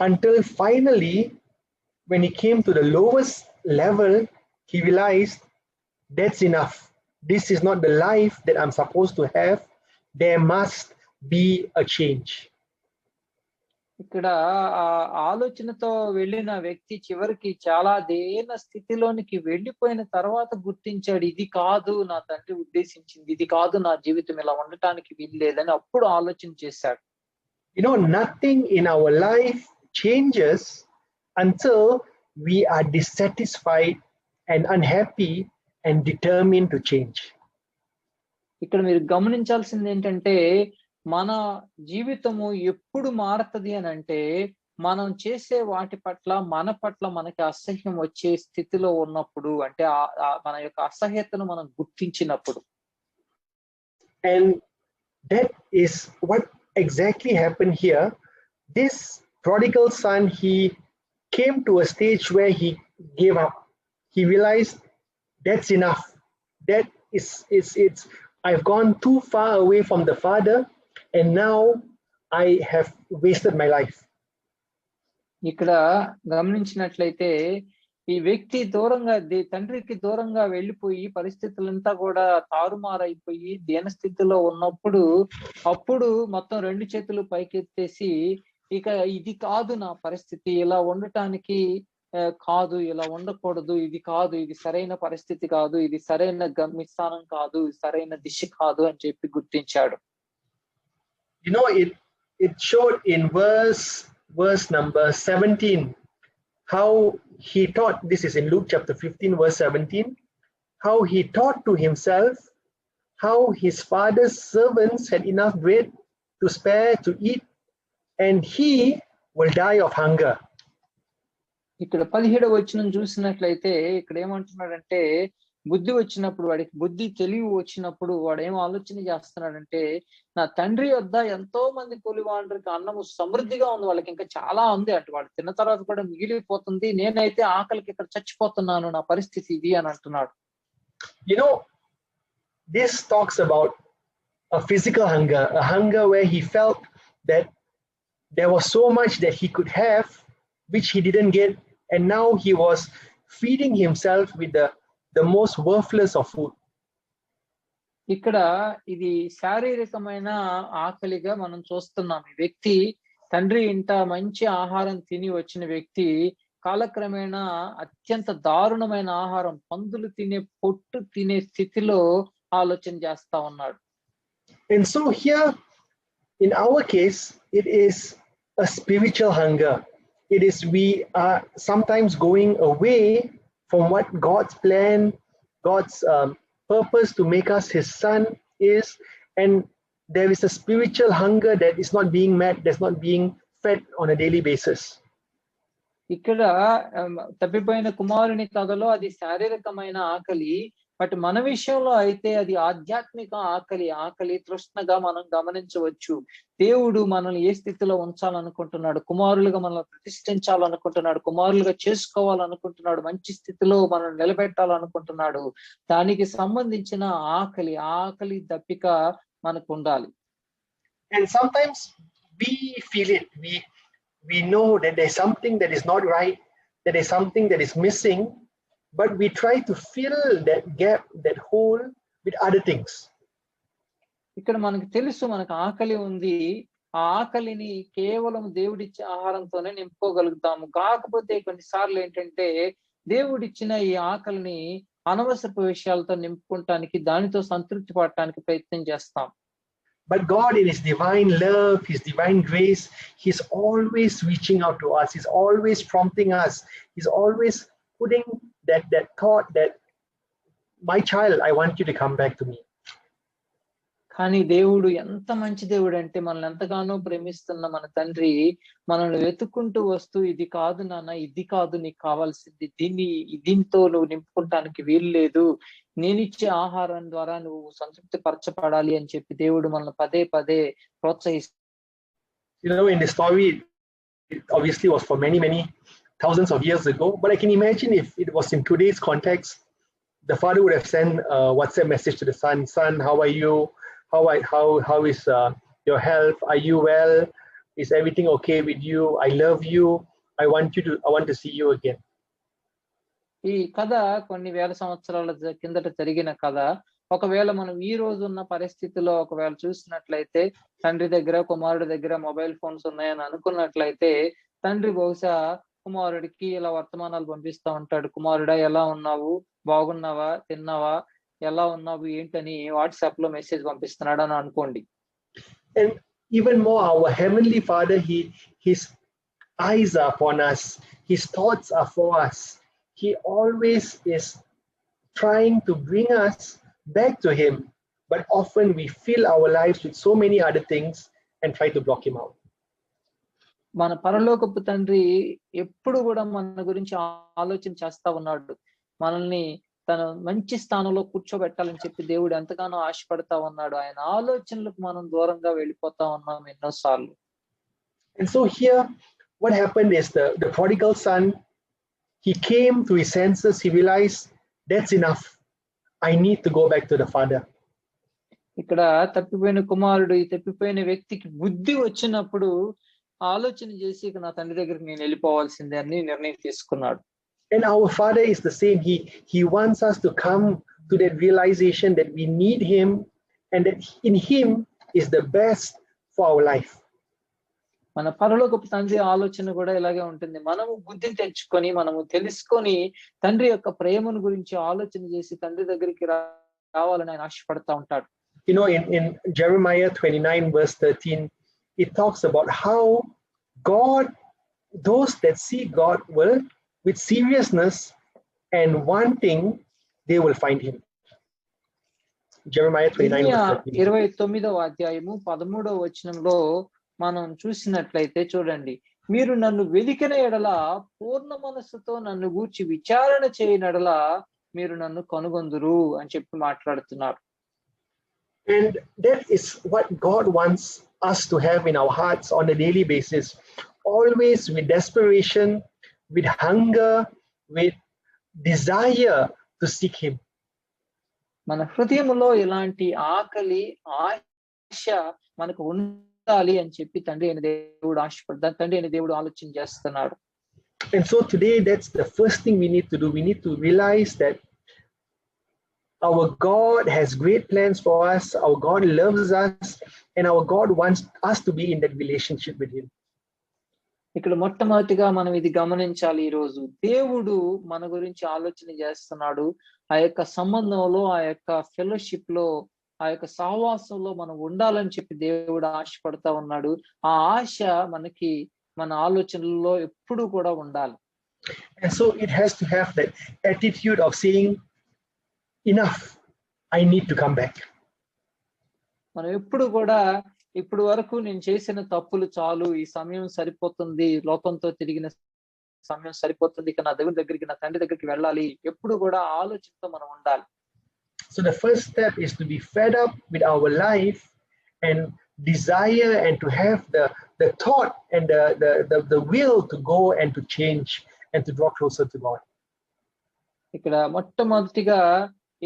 Speaker 1: Until finally, when he came to the lowest level, he realized that's enough. This is not the life that I'm supposed to have. There must be a change.
Speaker 2: ఇక్కడ ఆలోచనతో వెళ్ళిన వ్యక్తి చివరికి చాలా దీన స్థితిలోనికి వెళ్ళిపోయిన తర్వాత గుర్తించాడు, ఇది కాదు నా తండ్రి ఉద్దేశించింది, ఇది కాదు నా జీవితం ఇలా ఉండటానికి వీల్లేదని అప్పుడు ఆలోచన చేశాడు.
Speaker 1: Nothing in our life changes until we are dissatisfied and unhappy and determined to change.
Speaker 2: ఇక్కడ మీరు గమనించాల్సింది ఏంటంటే, మన జీవితము ఎప్పుడు మారుతుంది అని అంటే, మనం చేసే వాటి పట్ల మనకి అసహ్యం వచ్చే స్థితిలో ఉన్నప్పుడు, అంటే మన యొక్క అసహ్యతను మనం గుర్తించినప్పుడు.
Speaker 1: And that is what exactly happened here. This prodigal son, he came to a stage where he gave up. He realized that's enough. That it's I've gone too far away from the Father, and now I have wasted my life.
Speaker 2: ఇక్కడ గమనించినట్లయితే, ఈ వ్యక్తి తండ్రికి దూరంగా వెళ్ళిపోయి పరిస్థితులంతా కూడా తారుమారైపోయి దీనస్థితిలో ఉన్నప్పుడు, అప్పుడు మొత్తం 2 చేతులు పైకెత్తేసి, ఇక ఇది కాదు నా పరిస్థితి, ఇలా ఉండటానికి కాదు, ఇలా ఉండకూడదు, ఇది కాదు, ఇది సరైన పరిస్థితి కాదు, ఇది సరైన గమ్యస్థానం కాదు, సరైన దిశ కాదు అని చెప్పి గుర్తించాడు.
Speaker 1: You know, it showed in verse number 17 how he taught. This is in Luke chapter 15 verse 17, how he taught to himself how his father's servants had enough bread to spare to eat, and he will die of hunger.
Speaker 2: ఇక్కడ 17వ వచనం చూసినట్లయితే ఇక్కడ ఏమంటున్నాడంటే, బుద్ధి వచ్చినప్పుడు, వాడికి బుద్ధి తెలివి వచ్చినప్పుడు వాడు ఏం ఆలోచన చేస్తున్నాడంటే, నా తండ్రి వద్ద ఎంతో మంది కూలివాళ్ళకి అన్నము సమృద్ధిగా ఉంది, వాళ్ళకి ఇంకా చాలా ఉంది, అటు వాడు తిన్న తర్వాత కూడా మిగిలిపోతుంది, నేనైతే ఆకలికి ఇక్కడ చచ్చిపోతున్నాను, నా పరిస్థితి ఇది అని అంటున్నాడు.
Speaker 1: You know, this talks about a physical hunger, a hunger where he felt that there was so much that he could have which he didn't get, and now he was feeding himself with the most worthless of food.
Speaker 2: ఇక్కడ ఇది శారీరకమైన ఆకలిగా మనం చూస్తున్నాం. ఈ వ్యక్తి తండ్రి ఇంట మంచి ఆహారం తిని వచ్చిన వ్యక్తి కాలక్రమేణా అత్యంత దారుణమైన ఆహారం, పందులు తినే పొట్టు తినే స్థితిలో ఆలోచన చేస్తా ఉన్నాడు.
Speaker 1: And so here in our case it is a spiritual hunger. It is we are sometimes going away from what God's plan, God's purpose to make us his son is, and there is a spiritual hunger that is not being met, that's not being fed on a daily basis.
Speaker 2: ఇక్కడ తప్పిపోయిన కుమారుని కథలో అది శారీరకమైన ఆకలి, but మన విషయంలో అయితే అది ఆధ్యాత్మిక ఆకలి తృష్ణగా మనం గమనించవచ్చు. దేవుడు మనల్ని ఏ స్థితిలో ఉంచాలనుకుంటున్నాడు, కుమారులుగా మనల్ని ప్రతిష్ఠించాలనుకుంటున్నాడు, కుమారులుగా చేసుకోవాలనుకుంటున్నాడు, మంచి స్థితిలో మనల్ని నిలబెట్టాలనుకుంటున్నాడు. దానికి సంబంధించిన ఆకలి దప్పిక మనకు ఉండాలి.
Speaker 1: And sometimes we feel it, we know that there's something that is not right, that there's something that is missing, but we try to fill that gap, that hole with other things.
Speaker 2: ఇక్కడ మనకు తెలుసు మనకు ఆకలి ఉంది, ఆ ఆకలిని కేవలం దేవుడిచ్చే ఆహారంతోనే నింపుకోగలుగుతాము. కాకపోతే కొన్నిసార్లు ఏంటంటే దేవుడిచ్చిన ఈ ఆకలిని అనవసరపు విషయాలతో నింపుకుంటానికి, దానితో సంతృప్తి పడటానికి ప్రయత్నం చేస్తాం.
Speaker 1: But God in his divine love, his divine grace, he's always reaching out to us, he's always prompting us, he's always putting that thought that, my child, I want you to come back to me.
Speaker 2: కానీ దేవుడు ఎంత మంచి దేవుడు అంటే, మనల్ని ఎంతగానో ప్రేమిస్తున్న మన తండ్రి మనల్ని వెతుక్కుంటూ వస్తూ, ఇది కాదు నాన్న, ఇది కాదు నీకు కావాల్సింది, దీంతో నువ్వు నింపుకుంటానికి వీలు లేదు, నేనిచ్చే ఆహారం ద్వారా నువ్వు సంతృప్తి పరచబడాలి అని చెప్పి దేవుడు మనల్ని పదే పదే ప్రోత్సహిస్తాడు.
Speaker 1: You know, in the story, it obviously was for many thousands of years ago, but I can imagine if it was in today's context, the father would have sent a WhatsApp message to the son, how are you? How is your health? Are you well? Is everything okay with you? I love you. I want to see you again.
Speaker 2: ఈ కథ కొన్ని వేల సంవత్సరాల కిందట జరిగిన కథ. ఒకవేళ మనం ఈ రోజు ఉన్న పరిస్థితిలో ఒకవేళ చూసినట్లయితే, తండ్రి దగ్గర కుమారుడి దగ్గర మొబైల్ ఫోన్స్ ఉన్నాయని అనుకున్నట్లయితే, తండ్రి బహుశా కుమారుడికి ఇలా వర్తమానాలు పంపిస్తూ ఉంటాడు. కుమారుడా, ఎలా ఉన్నావు, బాగున్నావా, తిన్నావా, ఎలా ఉన్నావు ఏంటని వాట్సాప్ లో మెసేజ్ పంపిస్తున్నాడు అని అనుకోండి.
Speaker 1: And even more, our heavenly Father, his eyes are upon us, his thoughts are for us. He always is trying to bring us back to him, but often we fill our lives with so many other things and try to block him out.
Speaker 2: మన పరలోకపు తండ్రి ఎప్పుడు కూడా మన గురించి ఆలోచన చేస్తా ఉన్నాడు. మనల్ని తన మంచి స్థానంలో కూర్చోబెట్టాలని చెప్పి దేవుడు ఎంతగానో ఆశపడతా ఉన్నాడు. ఆయన ఆలోచనలకు మనం దూరంగా వెళ్ళిపోతా ఉన్నాం ఎన్నోసార్లు.
Speaker 1: And so here what happened is the prodigal son, he came to his senses, he realized, that's enough, I need to go back to the father.
Speaker 2: ఇక్కడ తప్పిపోయిన కుమారుడు, ఈ తప్పిపోయిన వ్యక్తికి బుద్ధి వచ్చినప్పుడు ఆలోచన చేసి నా తండ్రి దగ్గరికి నేను వెళ్ళిపోవాల్సిందే అని నిర్ణయం తీసుకున్నాడు.
Speaker 1: And our Father is the same. He wants us to come to that realization that we need him and that in him is the best for our life.
Speaker 2: మన పరలోకపు తండ్రి ఆలోచన కూడా ఇలాగే ఉంటుంది. మనము బుద్ధిని తెచ్చుకొని, మనము తెలుసుకొని తండ్రి యొక్క ప్రేమను గురించి ఆలోచన చేసి తండ్రి దగ్గరికి రావాలని ఆయన ఆశపడతా ఉంటాడు.
Speaker 1: You know, in Jeremiah 29 verse 13, it talks about how God, those that seek God will, with seriousness and wanting, they will find him. Jeremiah 29 verse 13.
Speaker 2: 29వ అధ్యాయము 13వ వచనంలో మనం చూసినట్లయితే చూడండి, మీరు నన్ను వెదికిన ఎడల పూర్ణ మనస్సుతో నన్ను గూర్చి విచారణ చేయని ఎడల మీరు నన్ను కనుగొందురు అని చెప్పి మాట్లాడుతున్నారు.
Speaker 1: And that is what God wants us to have in our hearts on a daily basis, always with desperation, with hunger, with desire to seek him.
Speaker 2: మన హృదయంలో ఇలాంటి ఆకలి, ఆశ మనకు ఉండాలి అని చెప్పి తండ్రి అయిన దేవుడు ఆశపడతాడు, తండ్రి అయిన దేవుడు ఆలోచన చేస్తున్నాడు.
Speaker 1: And so today, that's the first thing we need to do. We need to realize that our God has great plans for us. Our God loves us, and our God wants us to be in that relationship with him.
Speaker 2: ఇక్కడ మొట్టమొదటిగా మనం ఇది గమనించాలి. ఈ రోజు దేవుడు మన గురించి ఆలోచన చేస్తున్నాడు. ఆ యొక్క సంబంధంలో, ఆ యొక్క ఫెలోషిప్ లో, ఆ యొక్క సహవాసంలో మనం ఉండాలని చెప్పి దేవుడు ఆశపడతా ఉన్నాడు. ఆ ఆశ మనకి మన ఆలోచనల్లో ఎప్పుడు కూడా ఉండాలి.
Speaker 1: And so it has to have that attitude of saying, enough, I need to come back.
Speaker 2: మనం ఎప్పుడు కూడా ఇప్పుడు వరకు నేను చేసిన తప్పులు చాలు, ఈ సమయం సరిపోతుంది, లోకంతో తిరిగిన సమయం సరిపోతుంది, ఇక నా దేవుని దగ్గరికి, నా తండ్రి దగ్గరికి వెళ్ళాలి, ఎప్పుడు కూడా ఆలోచనతో మనం ఉండాలి.
Speaker 1: So the first step is to be fed up with our life and desire, and to have the thought and the will to go and to change and to draw closer to God.
Speaker 2: ఇక్కడ మొట్టమొదటిగా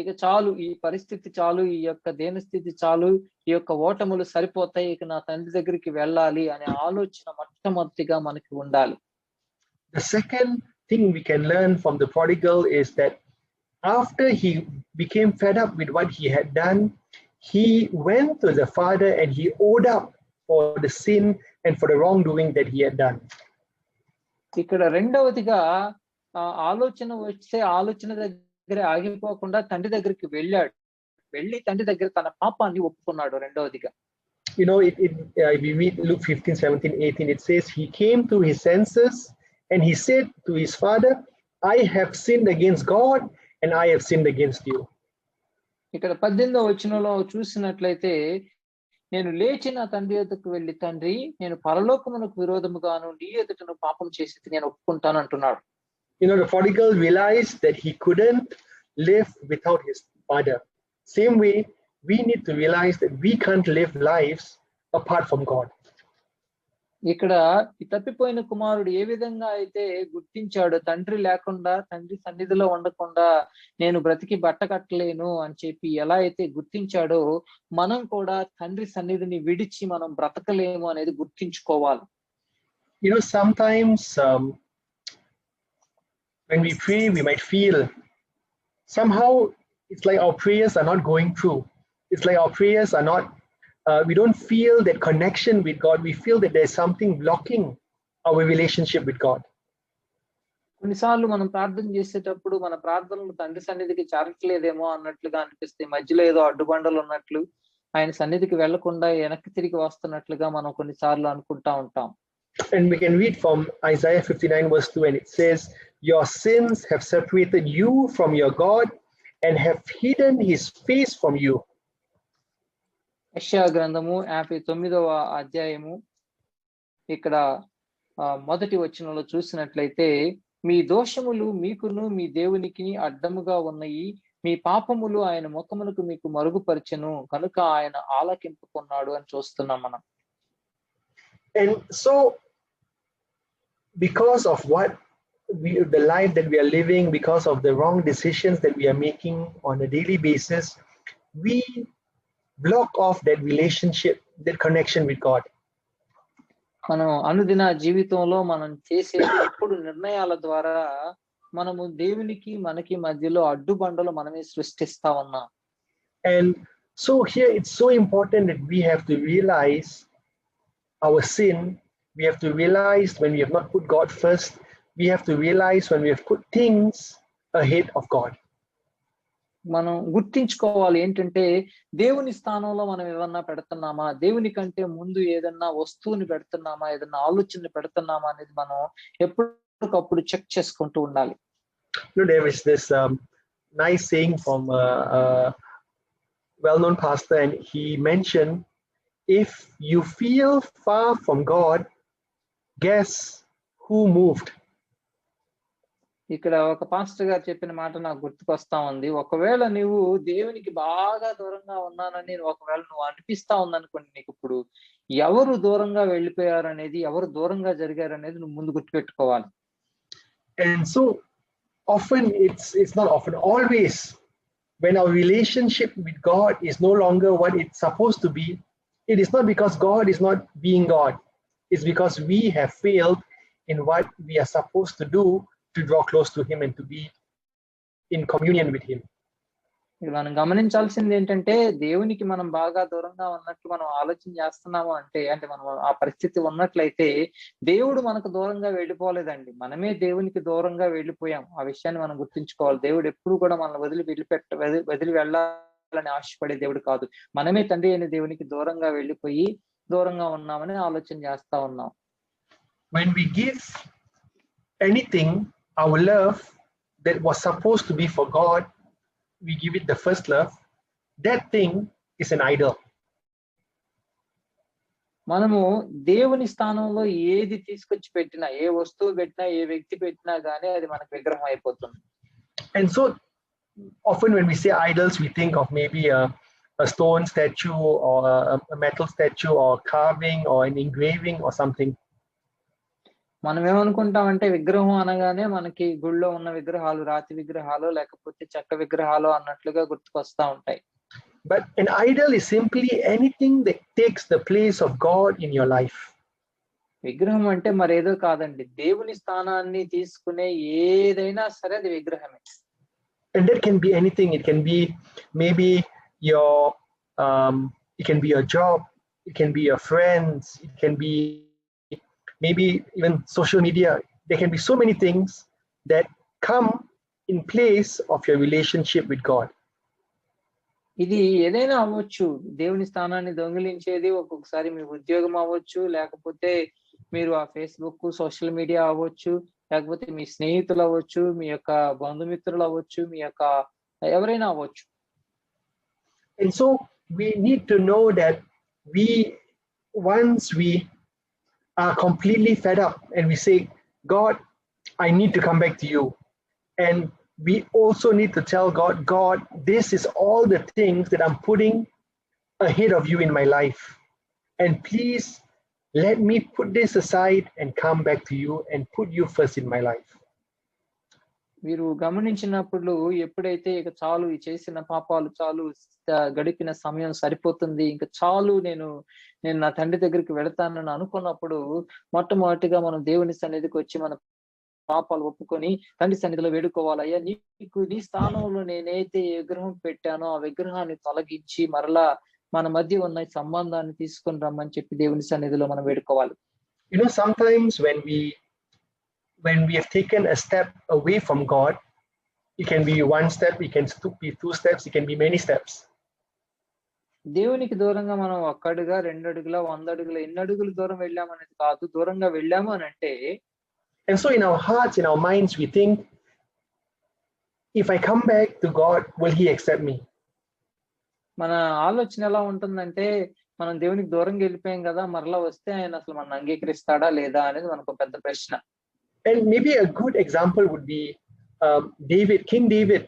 Speaker 2: ఇక చాలు, ఈ పరిస్థితి చాలు, ఈ యొక్క దేనస్థితి చాలు, ఈ యొక్క ఓటములు సరిపోతాయి, ఇక నా తండ్రి దగ్గరికి వెళ్ళాలి అనే ఆలోచన మొట్టమొదటిగా మనకి ఉండాలి.
Speaker 1: The second thing we can learn from the prodigal is that after he became fed up with what he had done, he went to the father and he owed up for the sin and for the wrongdoing that he had done.
Speaker 2: ఇక్కడ రెండవదిగా ఆలోచన వస్తే ఆలోచన దగ్గర ఆగిపోకుండా తండ్రి దగ్గరికి వెళ్ళాడు. వెళ్ళి తండ్రి దగ్గర తన పాపాన్ని ఒప్పుకున్నాడు. రెండవదిగా,
Speaker 1: you know, if we read Luke 15, 17, 18, it says he came to his senses and he said to his father, I have sinned against God and I have sinned against you.
Speaker 2: ఇక్కడ 18వ వచనంలో చూసినట్లయితే, నేను లేచి నా తండ్రి ఎదుటకు వెళ్ళి, తండ్రి, నేను పరలోకమునకు విరోధముగాను నీ ఎదుటను పాపం చేసి నేను ఒప్పుకుంటాను అంటున్నాడు.
Speaker 1: You know, the prodigal realized that he couldn't live without his father. Same way, we need to realize that we can't live lives apart from God.
Speaker 2: ఇక్కడ ఈ తప్పిపోయిన కుమారుడు ఏ విధంగా అయితే గుర్తించాడు, తండ్రి లేకుండా, తండ్రి సన్నిధిలో ఉండకుండా నేను బ్రతికి బట్ట కట్టలేను అని చెప్పి ఎలా అయితే గుర్తించాడో, మనం కూడా తండ్రి సన్నిధిని విడిచి మనం బ్రతకలేము అనేది గుర్తించుకోవాలి.
Speaker 1: You know, sometimes when we pray, we might feel somehow it's like our prayers are not going through. It's like our prayers are not, we don't feel that connection with God. We feel that there's something blocking our relationship with God.
Speaker 2: కొన్నిసార్లు మనం ప్రార్థన చేసేటప్పుడు మన ప్రార్థనలు తండ్రి సన్నిధికి చేరట్లేదేమో అన్నట్లుగా అనిపిస్తే, మధ్యలో ఏదో అడ్డుబండలు ఉన్నట్లు, ఆయన సన్నిధికి వెళ్లకుండా వెనక్కి తిరిగి వస్తున్నట్లుగా మనం కొన్నిసార్లు అనుకుంటా ఉంటాం.
Speaker 1: And we can read from Isaiah 59 verse 2, and it says, your sins have separated you from your God and have hidden his face from you.
Speaker 2: యెషయా గ్రంథము 59వ అధ్యాయము ఇక్కడ మొదటి వచనంలో చూసినట్లయితే, మీ దోషములు మీకును మీ దేవునికి అడ్డముగా ఉన్నాయి, మీ పాపములు ఆయన ముఖమునకు మీకు మరుగుపరిచెను కనుక ఆయన ఆలకింపుకున్నాడు అని చూస్తున్నాం మనం.
Speaker 1: And so because of the life that we are living, because of the wrong decisions that we are making on a daily basis, we block off that relationship, that connection with God.
Speaker 2: మనం అనుదిన జీవితంలో మనం చేసే ఎప్పుడు నిర్ణయాల ద్వారా మనము దేవునికి మనకి మధ్యలో అడ్డుబండలు మనమే సృష్టిస్తా ఉన్నాం.
Speaker 1: And so here it's so important that we have to realize our sin. We have to realize when we have not put God first. We have to realize when we have put things ahead of God.
Speaker 2: మనం గుర్తించుకోవాలి ఏంటంటే దేవుని స్థానంలో మనం ఏమన్నా పెడుతున్నామా, దేవుని కంటే ముందు ఏదన్నా వస్తువుని పెడుతున్నామా, ఏదన్నా ఆలోచన పెడుతున్నామా అనేది మనం ఎప్పటికప్పుడు చెక్ చేసుకుంటూ ఉండాలి.
Speaker 1: There is this nice saying from a well-known pastor, and he mentioned, if you feel far from God, guess who moved?
Speaker 2: ఇక్కడ ఒక పాస్టర్ గారు చెప్పిన మాట నాకు గుర్తుకొస్తా ఉంది. ఒకవేళ నువ్వు దేవునికి బాగా దూరంగా ఉన్నానని ఒకవేళ నువ్వు అనిపిస్తా ఉందనుకోండి, నీకు ఇప్పుడు ఎవరు దూరంగా వెళ్ళిపోయారు అనేది, ఎవరు దూరంగా జరిగారు అనేది నువ్వు ముందు గుర్తుపెట్టుకోవాలి.
Speaker 1: And so often it's not often, always when our relationship with God is no longer what it's supposed to be, it is not because God is not being God. It's because we have failed in what we are supposed to do to draw close to him and to be in communion with him.
Speaker 2: మనం గమనించాల్సింది ఏంటంటే దేవునికి మనం బాగా దూరంగా ఉన్నట్లు మనం ఆలోచన చేస్తున్నాము అంటే మనం ఆ పరిస్థితి ఉన్నట్లయితే దేవుడు మనకు దూరంగా వెళ్ళిపోలేదండి, మనమే దేవునికి దూరంగా వెళ్ళిపోయాం. ఆ విషయాన్ని మనం గుర్తుంచుకోవాలి. దేవుడు ఎప్పుడు కూడా మనల్ని వదిలి వెళ్ళాలని ఆశపడే దేవుడు కాదు. మనమే తండ్రి అయిన దేవునికి దూరంగా వెళ్ళిపోయి దూరంగా ఉన్నామని ఆలోచన చేస్తా ఉన్నాం.
Speaker 1: When we give anything, our love that was supposed to be for God, we give it the first love, that thing is an idol.
Speaker 2: మనము దేవుని స్థానంలో ఏది తీసుకొచ్చి పెట్టినా, ఏ వస్తువు పెట్టినా, ఏ వ్యక్తి పెట్టినా గానీ అది మనకు విగ్రహం అయిపోతుంది.
Speaker 1: And so often when we say idols, we think of maybe a stone statue or a metal statue or carving or an engraving or something.
Speaker 2: మనం ఏమనుకుంటామంటే విగ్రహం అనగానే మనకి గుళ్ళో ఉన్న విగ్రహాలు, రాతి విగ్రహాలు లేకపోతే చెక్క విగ్రహాలు అన్నట్లుగా గుర్తుకొస్తా ఉంటాయి.
Speaker 1: But an idol is simply anything that takes the place of God in your life.
Speaker 2: విగ్రహం అంటే మరేదో కాదండి, దేవుని స్థానాన్ని తీసుకునే ఏదైనా సరే అది విగ్రహమే.
Speaker 1: And that can be anything. It can be maybe your it can be your job, it can be your friends, it can be maybe even social media. There can be so many things that come in place of your relationship with God.
Speaker 2: ఇది ఏదైనా అవ్వచ్చు. దేవుని స్థానాన్ని దొంగిలించేది ఒక్కొక్కసారి మీ ఉద్యోగం అవ్వచ్చు, లేకపోతే మీరు ఆ ఫేస్బుక్, సోషల్ మీడియా అవ్వచ్చు, లేకపోతే మీ స్నేహితులు అవ్వచ్చు, మీ యొక్క బంధుమిత్రులు అవ్వచ్చు, మీ యొక్క ఎవరైనా అవ్వచ్చు.
Speaker 1: And so we need to know that once we are completely fed up and we say, God, I need to come back to you. And we also need to tell God, God, this is all the things that I'm putting ahead of you in my life. And please let me put this aside and come back to you and put you first in my life.
Speaker 2: మీరు గమనించినప్పుడు ఎప్పుడైతే ఇక చాలు, ఈ చేసిన పాపాలు చాలు, గడిపిన సమయం సరిపోతుంది, ఇంకా చాలు, నేను నా తండ్రి దగ్గరికి వెళతానని అనుకున్నప్పుడు మొట్టమొదటిగా మనం దేవుని సన్నిధికి వచ్చి మన పాపాలు ఒప్పుకొని తండ్రి సన్నిధిలో వేడుకోవాలయ్యా, నీ స్థానంలో నేనైతే విగ్రహం పెట్టానో ఆ విగ్రహాన్ని తొలగించి మరలా మన మధ్య ఉన్న సంబంధాన్ని తీసుకొని రమ్మని చెప్పి దేవుని సన్నిధిలో మనం వేడుకోవాలి.
Speaker 1: Sometimes when we have taken a step away from God, it can be one step, it can be two steps, it can be many steps.
Speaker 2: దేవునికి దూరంగా మనం 1 అడుగా, 2 అడుగుల, 100 అడుగుల, ఎన్ని అడుగులు దూరం వెళ్ళాము అనేది కాదు. దూరంగా వెళ్ళాము అని అంటే,
Speaker 1: and so in our hearts, in our minds, we think, if I come back to God, will he accept me?
Speaker 2: మన ఆలోచన ఎలా ఉంటుందంటే, మనం దేవునికి దూరంగా వెళ్ళిపోయాం కదా, మరలా వస్తే ఆయన అసలు మనం అంగీకరిస్తాడా లేదా అనేది మనకు పెద్ద ప్రశ్న.
Speaker 1: And maybe a good example would be King David,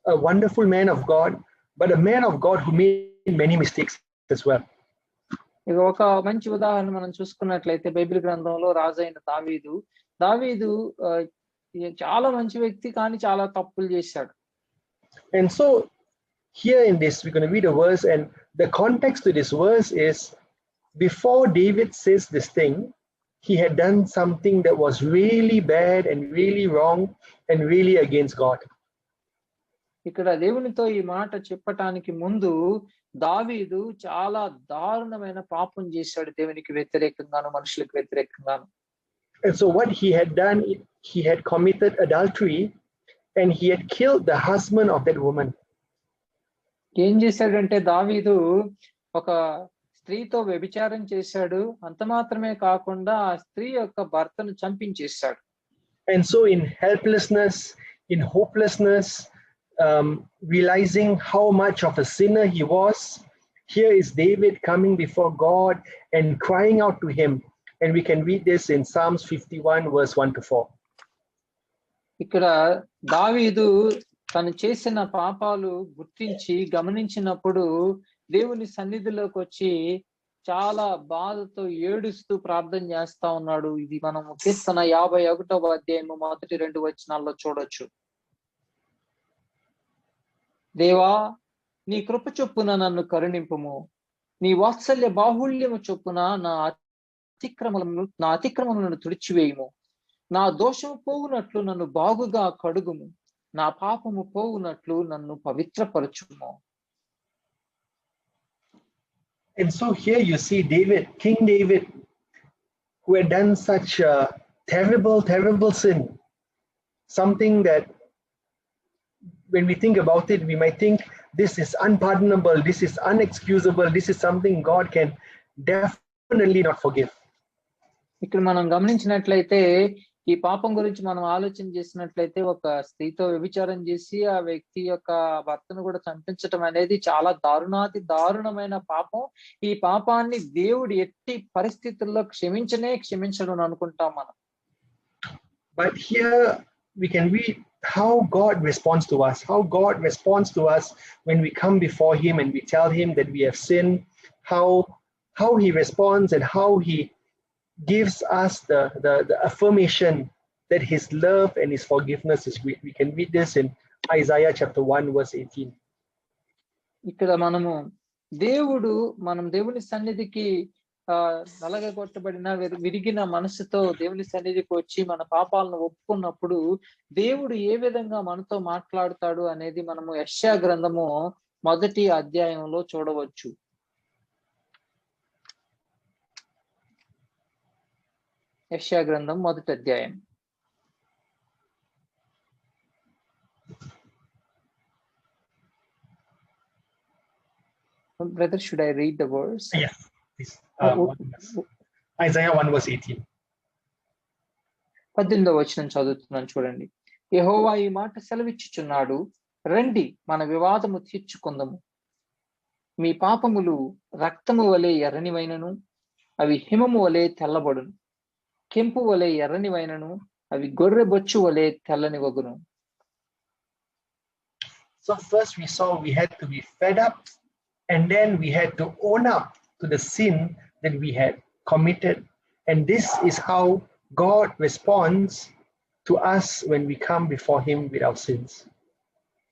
Speaker 1: a wonderful man of God, but a man of God who made many mistakes as well.
Speaker 2: ఇక ఒక మంచి ఉదాహరణ మనం చూసుకున్నట్లయితే బైబిల్ గ్రంథంలో రాజైన దావీదు చాలా మంచి వ్యక్తి, కానీ చాలా తప్పులు చేశాడు.
Speaker 1: And so here in this, we're going to read a verse, and the context to this verse is, before David says this thing, he had done something that was really bad and really wrong and really against God.
Speaker 2: ఇక్కడ దేవునితో ఈ మాట చెప్పటానికి ముందు దావీదు చాలా దారుణమైన పాపం చేశాడు, దేవునికి వ్యతిరేకంగాను మనుషులకు వ్యతిరేకంగాను.
Speaker 1: And so what he had done, he had committed adultery and he had killed the husband of that woman.
Speaker 2: ఏం చేశాడంటే దావీదు ఒక స్త్రీతో వ్యభిచారం చేశాడు, అంత మాత్రమే కాకుండా ఆ స్త్రీ యొక్క భర్తను చంపించేశాడు.
Speaker 1: And so in helplessness, in hopelessness, realizing how much of a sinner he was, here is David coming before God and crying out to him. And we can read this in Psalms 51 verse 1 to 4.
Speaker 2: ఇక్కడ దావీదు తను చేసిన పాపాలు గుర్తించి గమనించినప్పుడు దేవుని సన్నిధిలోకి వచ్చి చాలా బాధతో ఏడుస్తూ ప్రార్థన చేస్తా ఉన్నాడు. ఇది మనం కీర్తన 51వ అధ్యాయము మొదటి 2 వచనాల్లో చూడొచ్చు. దేవా, నీ కృప చొప్పున నన్ను కరుణింపుము, నీ వాత్సల్య బాహుళ్యము చొప్పున నా అతిక్రమములను తుడిచివేయుము, నా దోషము పోవునట్లు నన్ను బాగుగా కడుగుము, నా పాపము పోవునట్లు నన్ను పవిత్రపరచుము.
Speaker 1: And so here you see David, King David, who had done such a terrible sin, something that when we think about it, we might think this is unpardonable, this is unexcusable, this is something God can definitely not forgive.
Speaker 2: ఇక్కడ మనం గమనించినట్లయితే ఈ పాపం గురించి మనం ఆలోచన చేసినట్లయితే ఒక స్త్రీతో వ్యభిచారం చేసి ఆ వ్యక్తి యొక్క భర్తను కూడా చంపించటం అనేది చాలా దారుణమైన పాపం. ఈ పాపాన్ని దేవుడు ఎట్టి పరిస్థితుల్లో క్షమించడం అనుకుంటాం మనం.
Speaker 1: But here we can read how God responds to us, when we come before him and we tell him that we have sinned, how he responds and how he gives us the affirmation that his love and his forgiveness is great. We can read this in Isaiah chapter 1 verse 18.
Speaker 2: ఇక్కడ మనం దేవుని సన్నిధికి నలగగొట్టబడిన విరిగిన మనసుతో దేవుని సన్నిధికి వచ్చి మన పాపాలను ఒప్పుకున్నప్పుడు దేవుడు ఏ విధంగా మనతో మాట్లాడుతాడు అనేది మనము యెషయా గ్రంథము 1వ అధ్యాయంలో చూడవచ్చు. యెషయా గ్రంథం 1వ అధ్యాయం. Brother, should I read the verse?
Speaker 1: Yes, please. Isaiah 1 verse 18.
Speaker 2: 18వ వచనం చదువుతున్నాను చూడండి. యెహోవా ఈ మాట సెలవిచ్చుచున్నాడు, రండి మన వివాదము తీర్చుకుందాము. మీ పాపములు రక్తము వలె ఎర్రనివైనను అవి హిమము వలె తెల్లబడును, కెంపు వలె ఎర్రనివైనను అవి గొర్రె బొచ్చు వలె తెల్లనివగును.
Speaker 1: So first we saw we had to be fed up, and then we had to own up to the sin that we had committed. And this is how God responds to us when we come before him with our sins.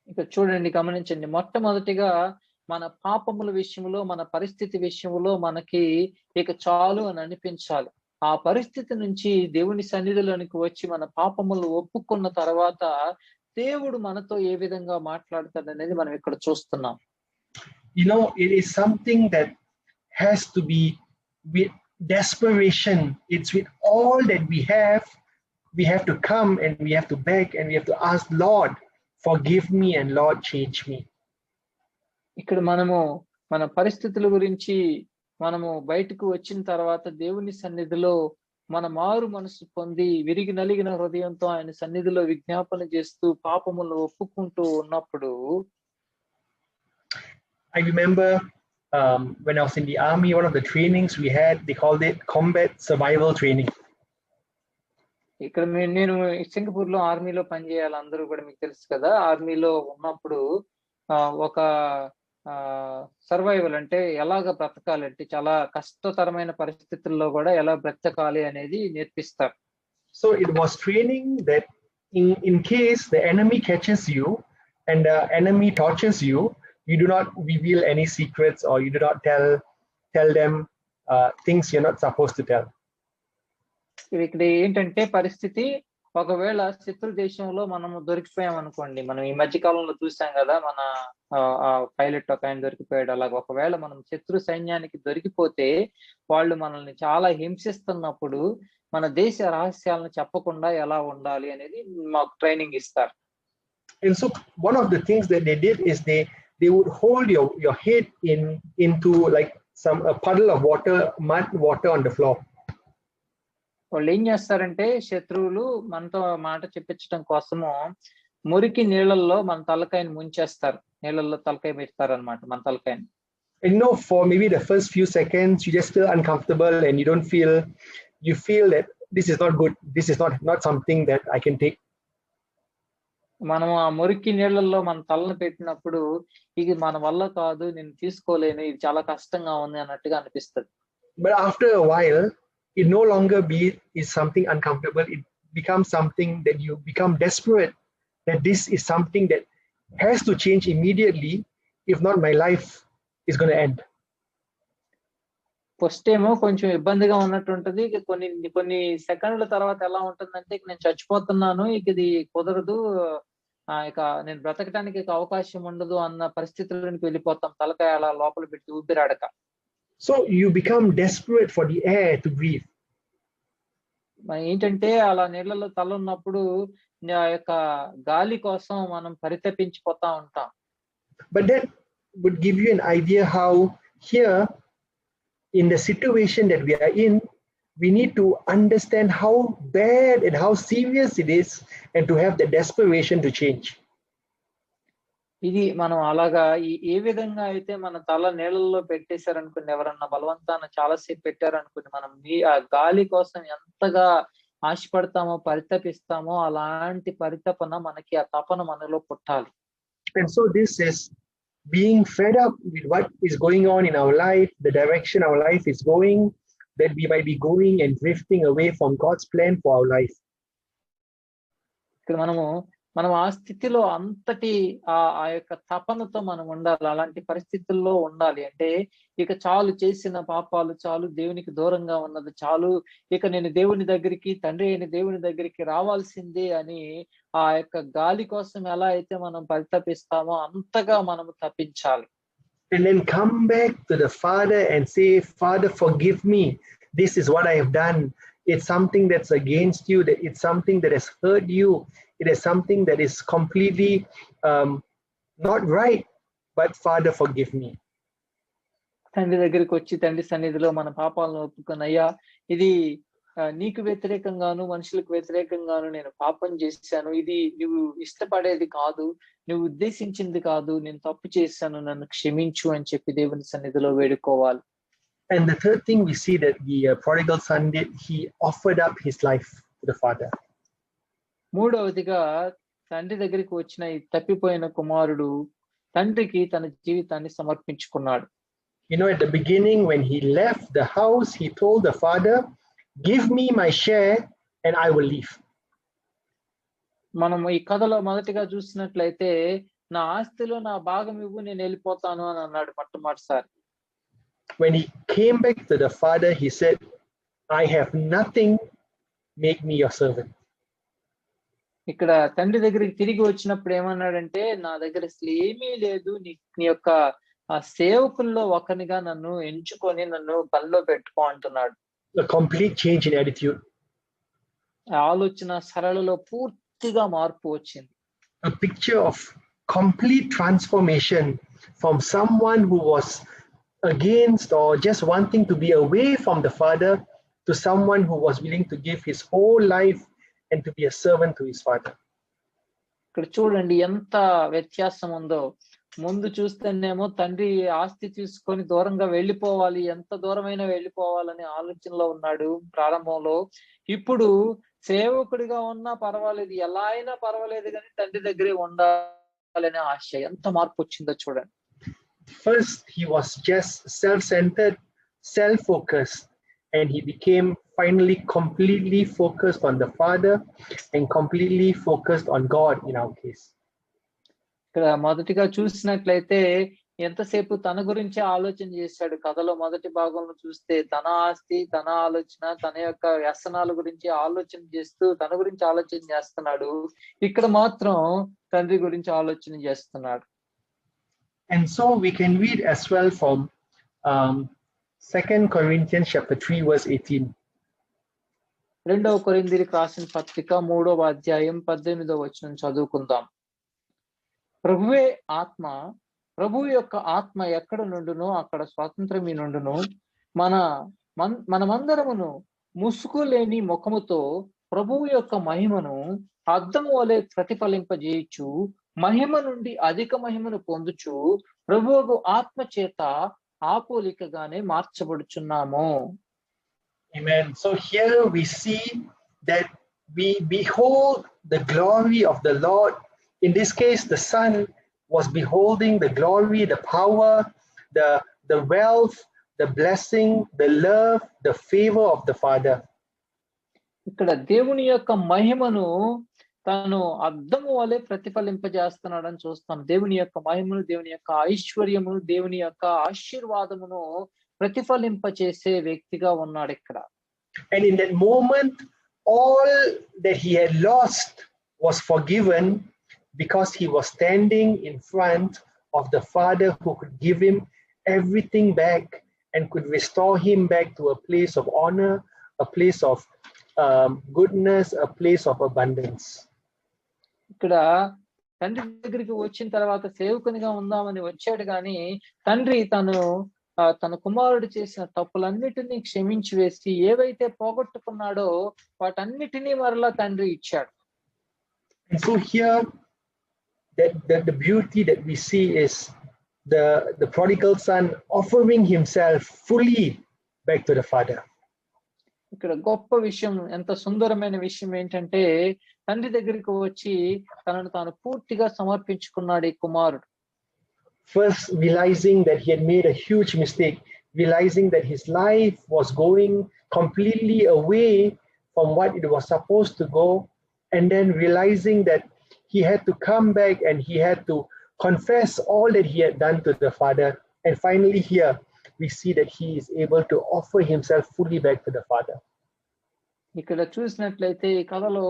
Speaker 2: ఇక్కడ చూడండి, గమనించండి. మొట్టమొదటిగా మన పాపముల విషయంలో, మన పరిస్థితి విషయంలో మనకి ఇక చాలు అని అనిపించాలి. ఆ పరిస్థితి నుంచి దేవుని సన్నిధిలోనికి వచ్చి మన పాపములు ఒప్పుకున్న తర్వాత దేవుడు మనతో ఏ విధంగా మాట్లాడతాడు అనేది మనం ఇక్కడ చూస్తున్నాం.
Speaker 1: You know, it is something that has to be with desperation. It's with all that we have to come and we have to beg and we have to ask, Lord, forgive me and Lord, change me.
Speaker 2: ఇక్కడ మనము మన పరిస్థితుల గురించి మనము బయటకు వచ్చిన తర్వాత దేవుని సన్నిధిలో మన మారు మనసు పొంది విరిగి నలిగిన హృదయంతో ఆయన సన్నిధిలో విజ్ఞాపన చేస్తూ పాపములను ఒప్పుకుంటూ ఉన్నప్పుడు,
Speaker 1: I remember when I was in the army, one of the trainings we had, they called it combat survival training.
Speaker 2: ఇక్కడ నేను సింగపూర్ లో ఆర్మీలో పనిచేయాలి, అందరూ కూడా మీకు తెలుసు కదా. ఆర్మీలో ఉన్నప్పుడు ఒక సర్వైవల్ అంటే ఎలాగ బ్రతకాలంటే చాలా కష్టతరమైన పరిస్థితుల్లో కూడా ఎలా బ్రతకాలి అనేది నేర్పిస్తారు.
Speaker 1: So it was training that in case the enemy catches you and the enemy tortures you, you do not reveal any secrets or you do not tell them things you're not supposed to tell.
Speaker 2: ఇక్కడ ఏంటంటే పరిస్థితి, ఒకవేళ శత్రు దేశంలో మనము దొరికిపోయాం అనుకోండి, మనం ఈ మధ్య కాలంలో చూసాం కదా, మన పైలట్ ఒక ఆయన దొరికిపోయాడు. అలాగ ఒకవేళ మనం శత్రు సైన్యానికి దొరికిపోతే వాళ్ళు మనల్ని చాలా హింసిస్తున్నప్పుడు మన దేశ రహస్యాలను చెప్పకుండా ఎలా ఉండాలి అనేది మాకు ట్రైనింగ్ ఇస్తారు.
Speaker 1: And so one of the things that they did is they would hold your head into like a puddle of water, mud water on the floor.
Speaker 2: వాళ్ళు ఏం చేస్తారంటే శత్రువులు మనతో మాట చెప్పించడం కోసము మురికి నీళ్ళల్లో మన తలకాయని ముంచేస్తారు, నీళ్ళల్లో తలకాయ పెడతారు అనమాట మన తలకాయని.
Speaker 1: And for maybe the first few seconds you just feel uncomfortable and you feel that this is not good, this is not something that I can take.
Speaker 2: మనం ఆ మురికి నీళ్ళల్లో మన తలను పెట్టినప్పుడు ఇది మన వల్ల కాదు, నేను తీసుకోలేను, ఇది చాలా కష్టంగా ఉంది అన్నట్టుగా అనిపిస్తుంది.
Speaker 1: But after a while it no longer is something uncomfortable, it becomes something that you become desperate that this is something that has to change immediately, if not my life is going to end.
Speaker 2: First ఏమో కొంచెం ఇబ్బందిగా ఉన్నట్టు ఉంటుంది, కొన్ని సెకండ్ల తర్వాత ఎలా ఉంటుందంటే నేను చచ్చిపోతున్నాను, ఇది కుదరదు, ఇక నేను బ్రతకడానికి అవకాశం ఉండదు అన్న పరిస్థితుల్లోకి వెళ్ళిపోతాం, తలకాయ అలా లోపల పెట్టి ఊపిరాడక.
Speaker 1: So you become desperate for the air to breathe.
Speaker 2: ఏంటంటే అలా నీళ్ళలో తల ఉన్నప్పుడు ఆ యొక్క గాలి కోసం మనం పరితపించిపోతా ఉంటాం.
Speaker 1: But that would give you an idea how here in the situation that we are in, we need to understand how bad and how serious it is and to have the desperation to change.
Speaker 2: ఇది మనం అలాగా ఏ విధంగా అయితే మన తల నీళ్ళల్లో పెట్టేశారనుకుని, ఎవరన్నా బలవంతాన చాలాసేపు పెట్టారనుకుని, మనం ఆ గాలి కోసం ఎంతగా ఆశపడతామో పరితపిస్తామో అలాంటి పరితపన మనకి, ఆ తపన మనలో పుట్టాలి.
Speaker 1: And so this is being fed up with what is going on in our life, the direction our life is going, that we might be going and drifting away from God's plan for our life.
Speaker 2: ఇక్కడ మనం ఆ స్థితిలో అంతటి ఆ యొక్క తపనతో మనం ఉండాలి, అలాంటి పరిస్థితుల్లో ఉండాలి. అంటే ఇక చాలు, చేసిన పాపాలు చాలు, దేవునికి దూరంగా ఉన్నది చాలు, ఇక నేను దేవుని దగ్గరికి, తండ్రి అయిన దేవుని దగ్గరికి రావాల్సిందే అని ఆ యొక్క గాలి కోసం ఎలా అయితే మనం పరితపిస్తామో అంతగా మనం తప్పించాలి.
Speaker 1: And then come back to the Father and say, Father, forgive me. This is what I have done. It's something that's against you, that it's something that has hurt you. It is something that is completely not right, but Father, forgive me.
Speaker 2: తండ్రి దగ్గరికి వచ్చి తండ్రి సన్నిధిలో మన పాపాలను ఒప్పుకొని, అయ్యా ఇది నీకు వ్యతిరేకంగాను మనుషులకు వ్యతిరేకంగాను నేను పాపం చేశాను, ఇది నువ్వు ఇష్టపడేది కాదు, నువ్వు ఉద్దేశించింది కాదు, నేను తప్పు చేశాను, నన్ను క్షమించు అని చెప్పి దేవుని సన్నిధిలో వేడుకోవాలి.
Speaker 1: And the third thing we see that the prodigal son did, he offered up his life to the Father.
Speaker 2: మూడవదిగా తండ్రి దగ్గరికి వచ్చిన ఈ తప్పిపోయిన కుమారుడు తండ్రికి తన జీవితాన్ని సమర్పించుకున్నాడు.
Speaker 1: At the beginning when he left the house, he told the father, give me my share and I will leave.
Speaker 2: మనం ఈ కథలో మొదటిగా చూసినట్లయితే నా ఆస్తిలో నా భాగం ఇవ్వు, నేను వెళ్ళిపోతాను అని అన్నాడు మొట్టమొదటిసారి.
Speaker 1: When he came back to the father, he said, I have nothing, make me your servant.
Speaker 2: ఇక్కడ తండ్రి దగ్గరికి తిరిగి వచ్చినప్పుడు ఏమన్నాడంటే, నా దగ్గర అసలు ఏమీ లేదు, నీ యొక్క ఆ సేవకుల్లో ఒకనిగా నన్ను ఎంచుకొని నన్ను పనిలో పెట్టుకో అంటున్నాడు.
Speaker 1: A complete change in attitude.
Speaker 2: ఆలోచన సరళలో పూర్తిగా మార్పు వచ్చింది.
Speaker 1: A picture of complete transformation from someone who was against or just wanting to be away from the Father to someone who was willing to give his whole life and to be a servant to his Father.
Speaker 2: ఇక్కడ చూడండి ఎంత వ్యత్యాసం ఉందో. ముందు చూస్తేనేమో తండ్రి ఆస్తి తీసుకొని దూరంగా వెళ్ళిపోవాలి, ఎంత దూరమైనా వెళ్ళిపోవాలని ఆలోచనలో ఉన్నాడు ప్రారంభంలో. ఇప్పుడు సేవకుడిగా ఉన్నా పర్వాలేదు, ఎలా అయినా పర్వాలేదు కానీ తండ్రి దగ్గరే ఉండాలనే ఆశ. ఎంత మార్పు వచ్చిందో చూడండి.
Speaker 1: First, he was just self-centered, self-focused, and he became finally completely focused on the Father and completely focused on God in our case.
Speaker 2: ఇక్కడ మొదటిగా చూసినట్లయితే ఎంతసేపు తన గురించే ఆలోచన చేశాడు. కథలో మొదటి భాగంలో చూస్తే తన ఆస్తి, తన ఆలోచన, తన యొక్క వ్యసనాల గురించి ఆలోచన చేస్తూ తన గురించి ఆలోచన చేస్తున్నాడు. ఇక్కడ మాత్రం తండ్రి గురించి ఆలోచన చేస్తున్నాడు.
Speaker 1: And so we can read as well from 2 Corinthians chapter 3 verse 18.
Speaker 2: 2 కొరింథీయులకు రాసిన పత్రిక 3వ అధ్యాయం 18వ వచనం చదువుకుందాం. ప్రభువే ఆత్మ, ప్రభువు యొక్క ఆత్మ ఎక్కడ నుండునో అక్కడ స్వాతంత్రం నుండును. మనమందరమును ముసుగు లేని ముఖముతో ప్రభువు యొక్క మహిమను అద్దము వలె ప్రతిఫలింపజేయచ్చు, మహిమ నుండి అధిక మహిమను పొందుచు ప్రభువు ఆత్మ చేత ఆపోలికగానే మార్చబడుచున్నాము.
Speaker 1: Amen. So here we see that we behold the glory of the Lord. In this case, the Son was beholding the glory, the power, the wealth, the blessing, the love, the favor of the Father.
Speaker 2: ఇక్కడ దేవుని యొక్క మహిమను తాను అద్దము వలె ప్రతిఫలింపజేస్తున్నాడని చూస్తాం. దేవుని యొక్క మహిమను, దేవుని యొక్క ఐశ్వర్యమును, దేవుని యొక్క ఆశీర్వాదమును ప్రతిఫలింపచేసే వ్యక్తిగా ఉన్నాడు ఇక్కడ.
Speaker 1: And in that moment, all that he had lost was forgiven because he was standing in front of the Father who could give him everything back and could restore him back to a place of honor, a place of goodness, a place of abundance.
Speaker 2: ఇక్కడ తండ్రి దగ్గరికి వచ్చిన తర్వాత సేవకునిగా ఉందామని వచ్చాడు, కానీ తండ్రి తన కుమారుడు చేసిన తప్పులన్నిటినీ క్షమించి వేసి ఏవైతే పోగొట్టుకున్నాడో వాటన్నిటినీ మరలా తండ్రి ఇచ్చాడు.
Speaker 1: And so here that the beauty that we see is the prodigal son offering himself fully back to the Father.
Speaker 2: ఇక్కడ గొప్ప విషయం, ఎంత సుందరమైన విషయం ఏంటంటే తండ్రి దగ్గరికి వచ్చి తనను తాను పూర్తిగా సమర్పించుకున్నాడు ఈ కుమారుడు.
Speaker 1: First realizing that he had made a huge mistake, realizing that his life was going completely away from what it was supposed to go, and then realizing that he had to come back and he had to confess all that he had done to the Father. And finally here we see that he is able to offer himself fully back to the Father.
Speaker 2: ఇక్కడ చూసినట్లయితే ఈ కథలో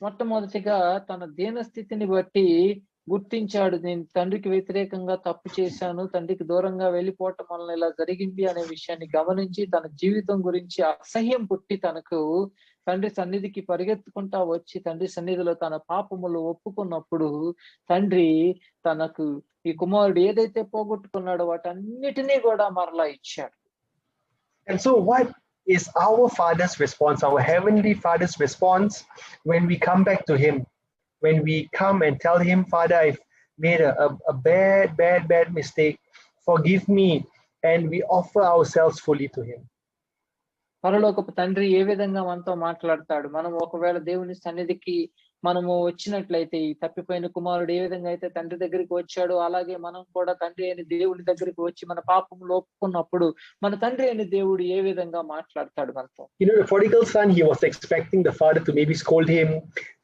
Speaker 2: మొట్టమొదటిగా తన దీన స్థితిని బట్టి గుర్తించాడు, నేను తండ్రికి వ్యతిరేకంగా తప్పు చేశాను, తండ్రికి దూరంగా వెళ్ళిపోవటం వలన ఇలా జరిగింది అనే విషయాన్ని గమనించి తన జీవితం గురించి అసహ్యం పుట్టి తనకు తండ్రి సన్నిధికి పరిగెత్తుకుంటా వచ్చి తండ్రి సన్నిధిలో తన పాపములు ఒప్పుకున్నప్పుడు తండ్రి తనకు ఈ కుమారుడు ఏదైతే పోగొట్టుకున్నాడో వాటన్నిటినీ కూడా మరలా ఇచ్చాడు.
Speaker 1: And so what is our Father's response, our Heavenly Father's response when we come back to Him? When we come and tell Him, Father, I've made a bad mistake, forgive me, and we offer ourselves fully to Him.
Speaker 2: పరలోకపు తండ్రి ఏ విధంగా మనతో మాట్లాడతాడు? మనం ఒకవేళ దేవుని సన్నిధికి మనము వచ్చినట్లయితే ఈ తప్పిపోయిన కుమారుడు ఏ విధంగా అయితే తండ్రి దగ్గరికి వచ్చాడో అలాగే మనం కూడా తండ్రి అయిన దేవుని దగ్గరికి వచ్చి మన పాపములు ఒప్పుకున్నప్పుడు మన తండ్రి అయిన దేవుడు ఏ విధంగా మాట్లాడతాడు మనతో?
Speaker 1: You know, the prodigal son, he was expecting the father to maybe scold him,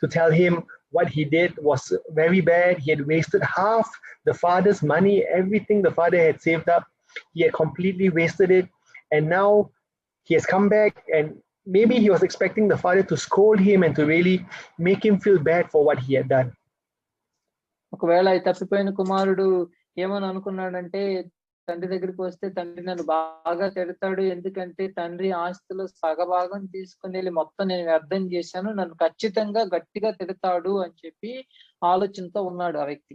Speaker 1: to tell him what he did was very bad. He had wasted half the father's money, everything the father had saved up. He had completely wasted it, and now he has come back, and maybe he was expecting the father to scold him and to really make him feel bad for what he had done.
Speaker 2: ఒకవేళ ఈ తప్పిపోయిన కుమారుడు ఏమని అనుకున్నాడంటే తండ్రి దగ్గరికి వస్తే తండ్రి నన్ను బాగా తిడతాడు, ఎందుకంటే తండ్రి ఆస్తిలో సగభాగం తీసుకుని వెళ్ళి మొత్తం నేను వ్యర్థం చేశాను, నన్ను ఖచ్చితంగా గట్టిగా తిడతాడు అని చెప్పి ఆలోచనతో ఉన్నాడు ఆ వ్యక్తి.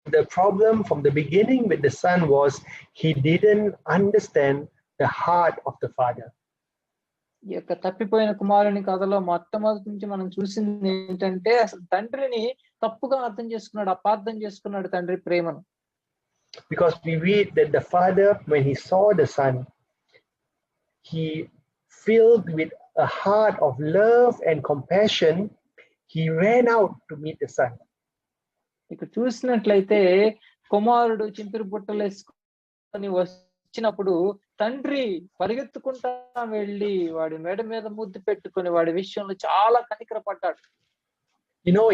Speaker 1: The problem from the beginning with the son was he didn't understand the heart of the father.
Speaker 2: ఈ యొక్క తప్పిపోయిన కుమారుని కథలో మొట్టమొదటి నుంచి మనం చూసింది ఏంటంటే అసలు తండ్రిని తప్పుగా అర్థం చేసుకున్నాడు, అపార్థం చేసుకున్నాడు తండ్రి ప్రేమను.
Speaker 1: Because we read that the father, when he saw the son, he filled with a heart of love and compassion, he ran out to meet the son.
Speaker 2: ఇక్కడ చూసినట్లయితే కుమారుడు చింపిరి బుట్టలు వేసుకొని వచ్చినప్పుడు తండ్రి పరిగెత్తుకుంటా వెళ్ళి వాడి మెడ మీద ముద్దు పెట్టుకొని వాడి విషయంలో చాలా కనికరపడ్డాడు.
Speaker 1: You know,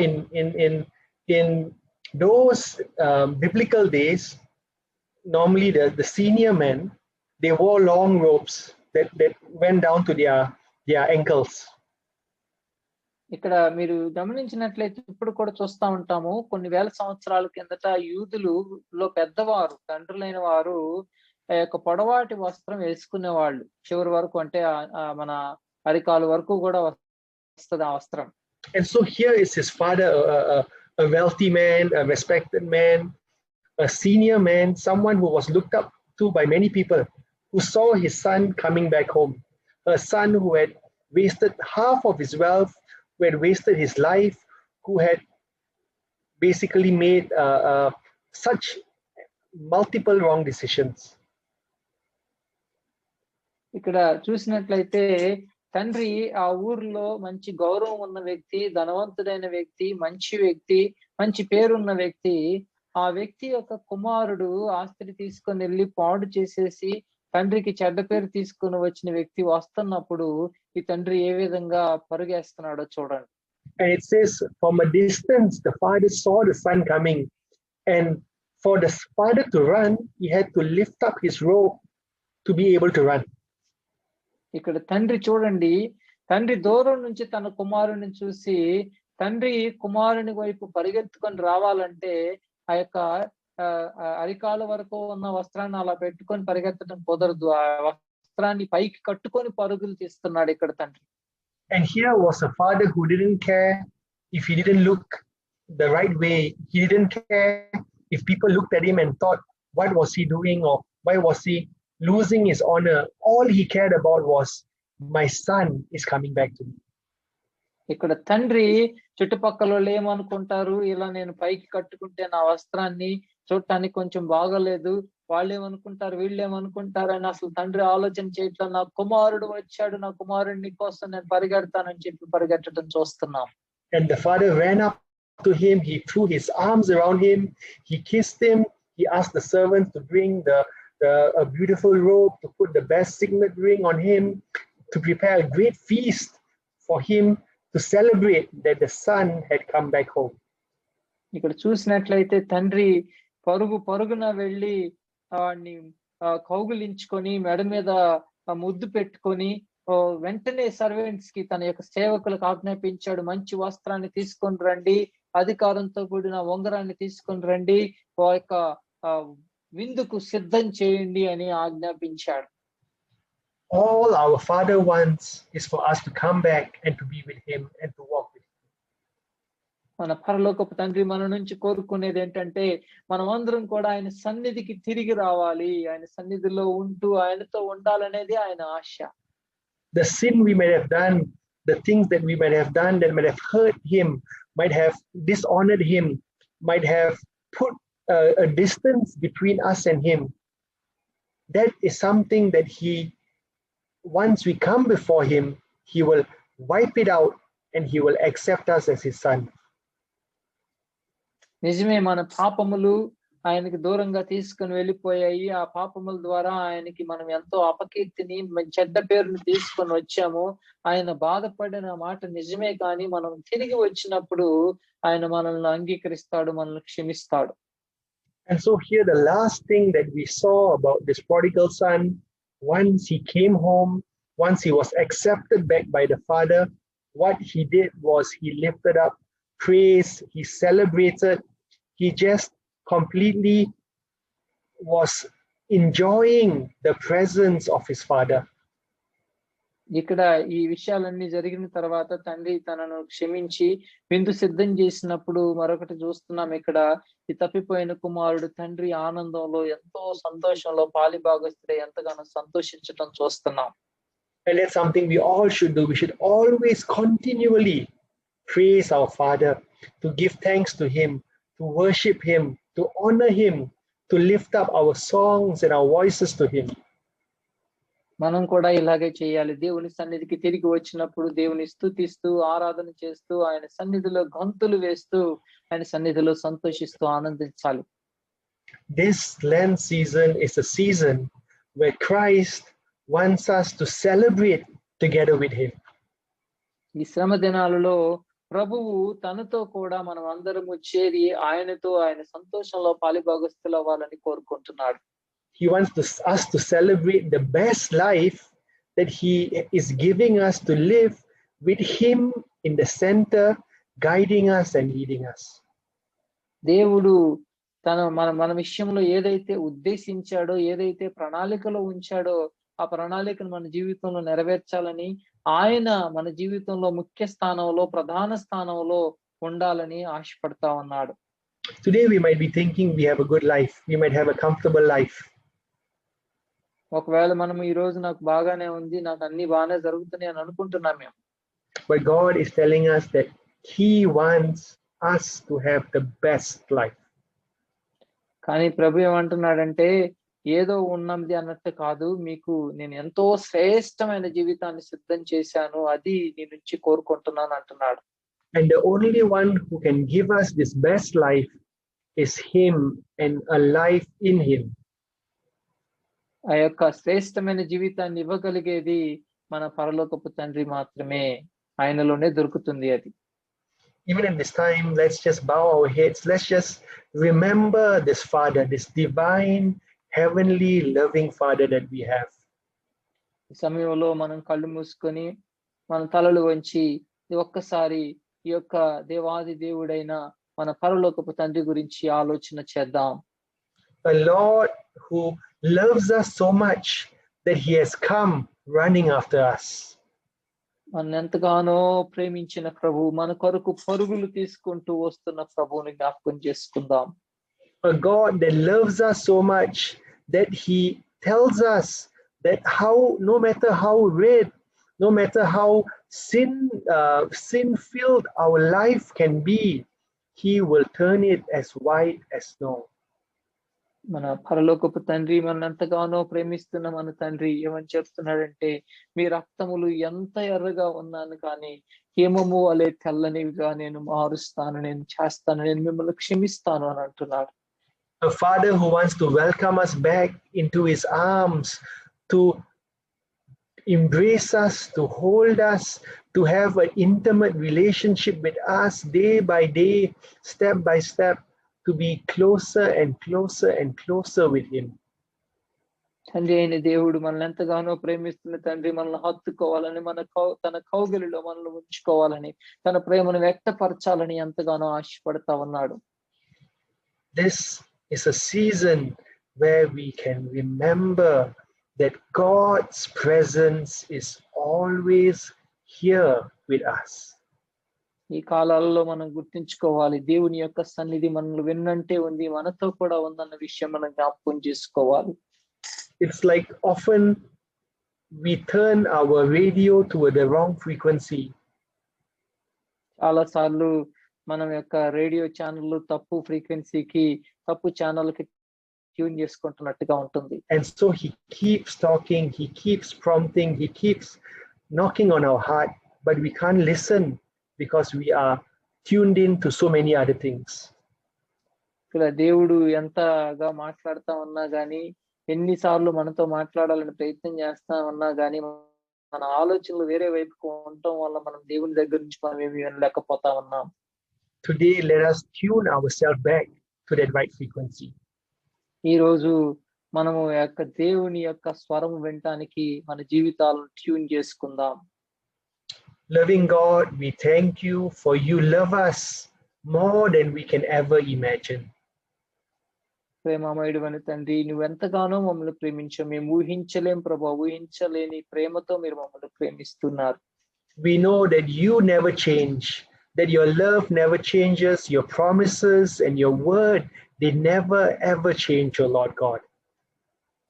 Speaker 1: in those biblical days, normally the senior men, they wore long robes that went down to their ankles.
Speaker 2: ఇక్కడ మీరు గమనించినట్లయితే ఇప్పుడు కూడా చూస్తా ఉంటాము, కొన్ని వేల సంవత్సరాల కిందట యూదులలో పెద్దవారు, తండ్రులైన వారు ఆ యొక్క పొడవాటి వస్త్రం వేసుకునేవాళ్ళు. చివరి వరకు అంటే మన అరికాలు వరకు కూడా వస్తుంది ఆ వస్త్రం.
Speaker 1: And so here is his father, a wealthy man, a respected man, a senior man, someone who was looked up to by many people, who saw his son coming back home, a son who had wasted half of his wealth, who had wasted his life, who had basically made such multiple wrong decisions.
Speaker 2: ఇక్కడ చూసినట్లయితే తండ్రి ఆ ఊర్లో మంచి గౌరవం ఉన్న వ్యక్తి, ధనవంతుడైన వ్యక్తి, మంచి పేరున్న వ్యక్తి. ఆ వ్యక్తి యొక్క కుమారుడు ఆస్తిని తీసుకొని వెళ్ళి పాడు చేసేసి తండ్రికి చెడ్డ పేరు తీసుకొని వచ్చిన వ్యక్తి వస్తున్నప్పుడు ఈ తండ్రి ఏ విధంగా పరుగేస్తున్నాడో చూడండి.
Speaker 1: And it says, from a distance, the father saw the son coming, and for the father to run, he had to lift up his robe to be able to run.
Speaker 2: ఇక్కడ తండ్రి చూడండి, తండ్రి దూరం నుంచి తన కుమారుని చూసి తండ్రి కుమారుని వైపు పరిగెత్తుకొని రావాలంటే ఆ యొక్క అరికాల వరకు ఉన్న వస్త్రాన్ని అలా పెట్టుకొని పరిగెత్తడం కుదరదు. ఆ వస్త్రాన్ని పైకి కట్టుకొని పరుగులు తీస్తున్నాడు ఇక్కడ తండ్రి.
Speaker 1: And here was a father who didn't care if he didn't look the right way. He didn't care if people looked at him and thought, what was he doing, or why was he losing his honor? All he cared about was, my son is coming back to me.
Speaker 2: ఇక్కడ తండ్రి చుట్టుపక్కల వాళ్ళు ఏమనుకుంటారు, ఇలా నేను పైకి కట్టుకుంటే నా వస్త్రాన్ని చూడటానికి కొంచెం బాగోలేదు, వాళ్ళు ఏమనుకుంటారు, వీళ్ళు ఏమనుకుంటారు అని అసలు తండ్రి ఆలోచన చేయట్లా. నా కుమారుడు వచ్చాడు, నా కుమారుడిని కోసం నేను పరిగెడతానని చెప్పి పరిగెట్టడం చూస్తున్నాం.
Speaker 1: And the father ran up to him, he threw his arms around him, he kissed him, he asked the servants to bring a beautiful robe, to put the best signet ring on him, to prepare a great feast for him, to celebrate that the son had come back home.
Speaker 2: ఇక్కడ చూసినట్లయితే తండ్రి పరుగున వెళ్ళి వాడిని కౌగులించుకొని మెడ మీద ముద్దు పెట్టుకొని వెంటనే సర్వెంట్స్ కి, తన యొక్క సేవకులకు ఆజ్ఞాపించాడు, మంచి వస్త్రాన్ని తీసుకొని రండి, అధికారంతో కూడిన ఉంగరాన్ని తీసుకొని రండి, ఆ యొక్క విందుకు సిద్ధం చేయండి అని ఆజ్ఞాపించాడు.
Speaker 1: All our Father wants is for us to come back and to be with him and to walk with him.
Speaker 2: మన పరలోకపు తండ్రి మన నుంచి కోరుకునేది ఏంటంటే మనం అందరం కూడా ఆయన సన్నిధికి తిరిగి రావాలి, ఆయన సన్నిధిలో ఉంటూ ఆయనతో ఉండాలనేది ఆయన ఆశ.
Speaker 1: The sin we might have done, the things that we might have done that might have hurt him, might have dishonored him, might have put a distance between us and him, that is something that he, once we come before him, he will wipe it out and he will accept us as his son.
Speaker 2: నిజమే, మన పాపములు ఆయనకి దూరంగా తీసుకుని వెళ్ళిపోయాయి. ఆ పాపముల ద్వారా ఆయనకి మనం ఎంతో అపకీర్తిని, చెడ్డ పేరుని తీసుకొని వచ్చాము. ఆయన బాధపడిన మాట నిజమే, కానీ మనం తిరిగి వచ్చినప్పుడు ఆయన మనల్ని అంగీకరిస్తాడు, మనల్ని క్షమిస్తాడు.
Speaker 1: And so here the last thing that we saw about this prodigal son, once he came home, once he was accepted back by the father, what he did was he lifted up praise, he celebrated, he just completely was enjoying the presence of his father.
Speaker 2: ఇక్కడ ఈ విషయాలన్నీ జరిగిన తర్వాత తండ్రి తనను క్షమించి విందు సిద్ధం చేసినప్పుడు మరొకటి చూస్తున్నాం. ఇక్కడ ఈ తప్పిపోయిన కుమారుడు తండ్రి ఆనందంలో, ఎంతో సంతోషంలో పాలిభాగస్తుడై ఎంతగానో సంతోషించడం చూస్తున్నాం.
Speaker 1: And that's something we all should do. We should always continually praise our Father, to give thanks to him, to worship him, to honor him, to lift up our songs and our voices to him.
Speaker 2: మనం కూడా ఇలాగే చేయాలి. దేవుని సన్నిధికి తిరిగి వచ్చినప్పుడు దేవుని స్తుతిస్తూ, ఆరాధన చేస్తూ, ఆయన సన్నిధిలో గంతులు వేస్తూ, ఆయన సన్నిధిలో సంతోషిస్తూ ఆనందించాలి.
Speaker 1: This Lent season is a season where Christ wants us to celebrate together with him.
Speaker 2: ఈ శ్రమ దినాలలో ప్రభువు తనతో కూడా మనం అందరము చేరి ఆయనతో ఆయన సంతోషంలో పాలిభాగస్తులు అవ్వాలని కోరుకుంటున్నాడు.
Speaker 1: He wants us to celebrate the best life that he is giving us to live with him in the center, guiding us and leading us.
Speaker 2: దేవుడు మన విషయంలో ఏదైతే ఉద్దేశించాడో, ఏదైతే ప్రణాళికలో ఉంచాడో ఆ ప్రణాళికను మన జీవితంలో నెరవేర్చాలని, ఆయన మన జీవితంలో ముఖ్య స్థానంలో, ప్రధాన స్థానంలో ఉండాలని ఆశపడతా ఉన్నాడు.
Speaker 1: Today we might be thinking we have a good life, we might have a comfortable life.
Speaker 2: ఒకవేళ మనం ఈ రోజు నాకు బాగానే ఉంది, నాకు అన్ని బాగానే జరుగుతున్నాయి అని అనుకుంటున్నాం మేము.
Speaker 1: But God is telling us that he wants us to have the best life.
Speaker 2: కానీ ప్రభు ఏమంటున్నాడంటే, ఏదో ఉన్నది అన్నట్టు కాదు, మీకు నేను ఎంతో శ్రేష్టమైన జీవితాన్ని సిద్ధం చేశాను, అది నీ నుంచి కోరుకుంటున్నాను అంటున్నాడు.
Speaker 1: And the only one who can give us this best life is him and a life in him.
Speaker 2: ఆ యొక్క శ్రేష్టమైన జీవితాన్ని ఇవ్వగలిగేది మన పరలోకపు తండ్రి మాత్రమే, ఆయనలోనే దొరుకుతుంది అది.
Speaker 1: Even in this time, let's just bow our heads. Let's just remember this Father, this divine, heavenly, loving Father that we have.
Speaker 2: ఈ సమయంలో మనం కళ్ళు మూసుకొని మన తలలు వంచి ఒక్కసారి ఈ యొక్క దేవాది దేవుడైన మన పరలోకపు తండ్రి గురించి ఆలోచన చేద్దాం.
Speaker 1: A Lord who loves us so much that he has come running after us.
Speaker 2: మన ఎంతగానో ప్రేమించిన ప్రభు, మన కొరకు పరుగులు తీసుకుంటూ వస్తున్న ప్రభువుని జ్ఞాపకం చేసుకుందాం.
Speaker 1: A God that loves us so much that he tells us that no matter how red, no matter how sin-filled our life can be, he will turn it as white as snow.
Speaker 2: మన పరలోకపు తండ్రి, మన ఎంతగానో ప్రేమిస్తున్న మన తండ్రి ఏమని చెప్తున్నాడంటే, మీ రక్తములు ఎంత ఎర్రగా ఉన్నాను కానీ హేమము వలె తెల్లనివిగా నేను మారుస్తాను, నేను చేస్తాను, నేను మిమ్మల్ని క్షమిస్తాను అని అంటున్నాడు.
Speaker 1: A Father who wants to welcome us back into his arms, to embrace us, to hold us, to have an intimate relationship with us day by day, step by step, to be closer and closer and closer with him.
Speaker 2: తండ్రి అయిన దేవుడు మనల్ని ఎంతగానో ప్రేమిస్తున్న తండ్రి, మనల్ని హత్తుకోవాలని, తన కౌగిలిలో మనల్ని ఉంచుకోవాలని, తన ప్రేమను వ్యక్తపరచాలని ఎంతగానో ఆశపడతా ఉన్నాడు.
Speaker 1: This is a season where we can remember that God's presence is always here with us.
Speaker 2: ఈ కాలాలలో మనం గుర్తించుకోవాలి, దేవుని యొక్క సన్నిధి మనల్ని వెన్నంటే ఉంది, మనతో కూడా ఉందన్న విషయం మనం జ్ఞాపకం చేసుకోవాలి.
Speaker 1: It's like often we turn our radio to the wrong frequency.
Speaker 2: చాలా సార్లు మనం యొక్క రేడియో ఛానల్ తప్పు ఫ్రీక్వెన్సీకి, తప్పు ఛానల్కి ట్యూన్ చేసుకుంటున్నట్టుగా ఉంటుంది.
Speaker 1: And so he keeps talking, he keeps prompting, he keeps knocking on our heart, but we can't listen because we are tuned in to so many other things.
Speaker 2: ఇలా దేవుడు ఎంతగా మాట్లాడుతా ఉన్నా గానీ, ఎన్నిసార్లు మనతో మాట్లాడాలని ప్రయత్నం చేస్తా ఉన్నా గానీ, మన ఆలోచనలు వేరే వైపుకు ఉండటం వల్ల మనం దేవుని దగ్గర నుంచి మనం ఏమి వినలేకపోతా ఉన్నాం.
Speaker 1: Today, let us tune ourselves back to that right frequency.
Speaker 2: ఈ రోజు మనము యొక్క దేవుని యొక్క స్వరం వినటానికి మన జీవితాలను ట్యూన్ చేసుకుందాం.
Speaker 1: Loving God, we thank you for you love us more than we can ever imagine.
Speaker 2: ప్రేమమయుడు అని తండ్రి, నువ్వెంతగానో మమ్మల్ని ప్రేమించావు, మేము ఊహించలేం ప్రభా, ఊహించలేని ప్రేమతో మీరు మమ్మల్ని ప్రేమిస్తున్నారు.
Speaker 1: We know that you never change, that your love never changes, your promises and your word, they never ever change, O Lord God.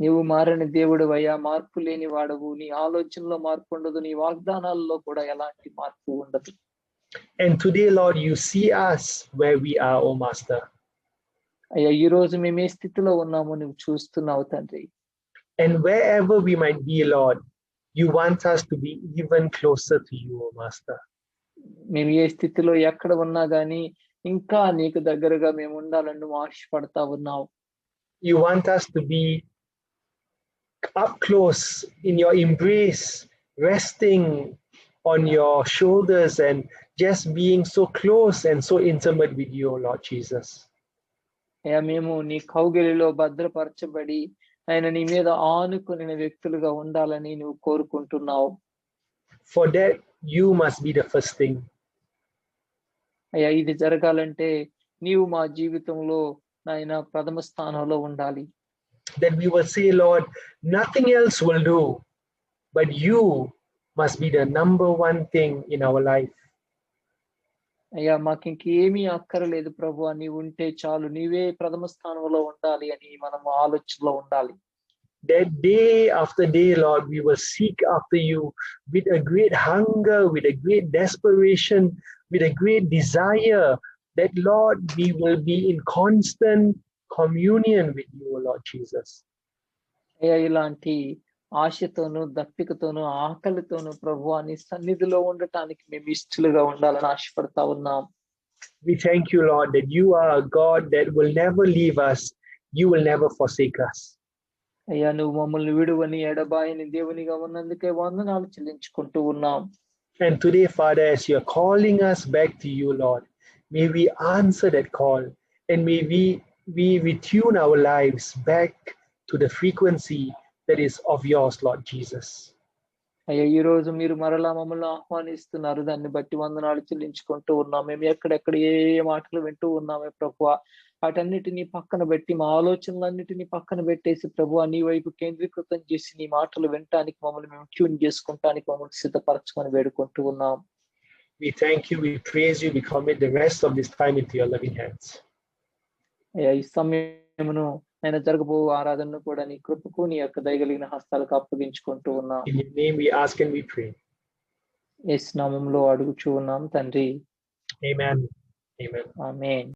Speaker 2: నీవు మారని దేవుడు అయ్యా, మార్పు లేని వాడవు, నీ ఆలోచనలో మార్పు ఉండదు, నీ వాగ్దానాల్లో కూడా ఎలాంటి మార్పు ఉండదు.
Speaker 1: And today, Lord, you see us where we are, O Master.
Speaker 2: అయ్యా, ఈ రోజు మేము ఏ స్థితిలో ఉన్నామో నువ్వు చూస్తున్నావు తండ్రి.
Speaker 1: And wherever we might be, Lord, you want us to be even closer to you, O Master.
Speaker 2: మేము ఏ స్థితిలో ఎక్కడ ఉన్నా గానీ ఇంకా నీకు దగ్గరగా మేము ఉండాలని నువ్వు ఆశపడతా ఉన్నావు.
Speaker 1: You want us to be up close in your embrace, resting on your shoulders and just being so close and so intimate with you, Lord Jesus.
Speaker 2: అయ్యా మేము నీ కౌగిలిలో భద్రపరచబడి ఆయన నీ మీద ఆనుకుని వ్యక్తులుగా ఉండాలని నువ్వు కోరుకుంటున్నావు.
Speaker 1: For that, you must be the first thing.
Speaker 2: అయ్యా ఇది జరగాలంటే నీవు మా జీవితంలో నాయన ప్రథమ స్థానంలో ఉండాలి.
Speaker 1: That we will say, Lord, nothing else will do, but you must be the number one thing in our life.
Speaker 2: అయ్యా మాకు ఇంకేమీ అక్కర్లేదు ప్రభువా, నీవు ఉంటే చాలు, నీవే ప్రథమ స్థానంలో ఉండాలి అని మనం ఆలోచనలో ఉండాలి.
Speaker 1: That day after day, Lord, we will seek after you with a great hunger, with a great desperation, with a great desire, that, Lord, we will be in constant communion with you, Lord Jesus.
Speaker 2: అయ్యా ఇలాంటి ఆశతోను దప్పికతోను ఆకలితోను ప్రభువా నీ సన్నిధిలో ఉండటానికి మేము ఇష్టలుగా ఉండాలని ఆశపడతా ఉన్నాం.
Speaker 1: We thank you, Lord, that you are a God that will never leave us. You will never forsake us.
Speaker 2: అయ్యా నువ్వు మమ్మల్ని విడువని ఎడబాయని దేవునిగా ఉన్నందుకే వందనాలు చెల్లించుకుంటూ ఉన్నాం.
Speaker 1: And today, Father, as you are calling us back to you, Lord, may we answer that call, and may we tune our lives back to the frequency that is of yours, Lord Jesus.
Speaker 2: అయ్యా ఈ రోజు మీరు మరలా మమ్మల్ని ఆహ్వానిస్తున్నారు, దాన్ని బట్టి వందనాలు చెల్లించుకుంటూ ఉన్నాం. మేము ఎక్కడెక్కడ ఏ మాటలు వింటూ ఉన్నామే ప్రభువా, వాటన్నిటిని పక్కన పెట్టి మా ఆలోచనలన్నిటిని పక్కన పెట్టేసి ప్రభువా నీ వైపు కేంద్రీకృతం చేసి నీ మాటలు వినటానికి మమ్మల్ని మేము ట్యూన్ చేసుకుంటానికి మమ్మల్ని సిద్ధపరచుకొని వేడుకుంటూ ఉన్నాం.
Speaker 1: We thank you, we praise you, we commit the rest of this time into your loving hands.
Speaker 2: అయ్యా ఈ సమయమును ఆయన జరగబో ఆరాధనను కూడా నీ కృపకు నీ యొక్క దయగలిగిన హస్తాలకు అప్పగించుకుంటూ ఉన్నాం.
Speaker 1: In your name we ask and we pray.
Speaker 2: యేసు నామములో అడుగుచూ ఉన్నాం తండ్రి.
Speaker 1: Amen. Amen.
Speaker 2: ఆమేన్.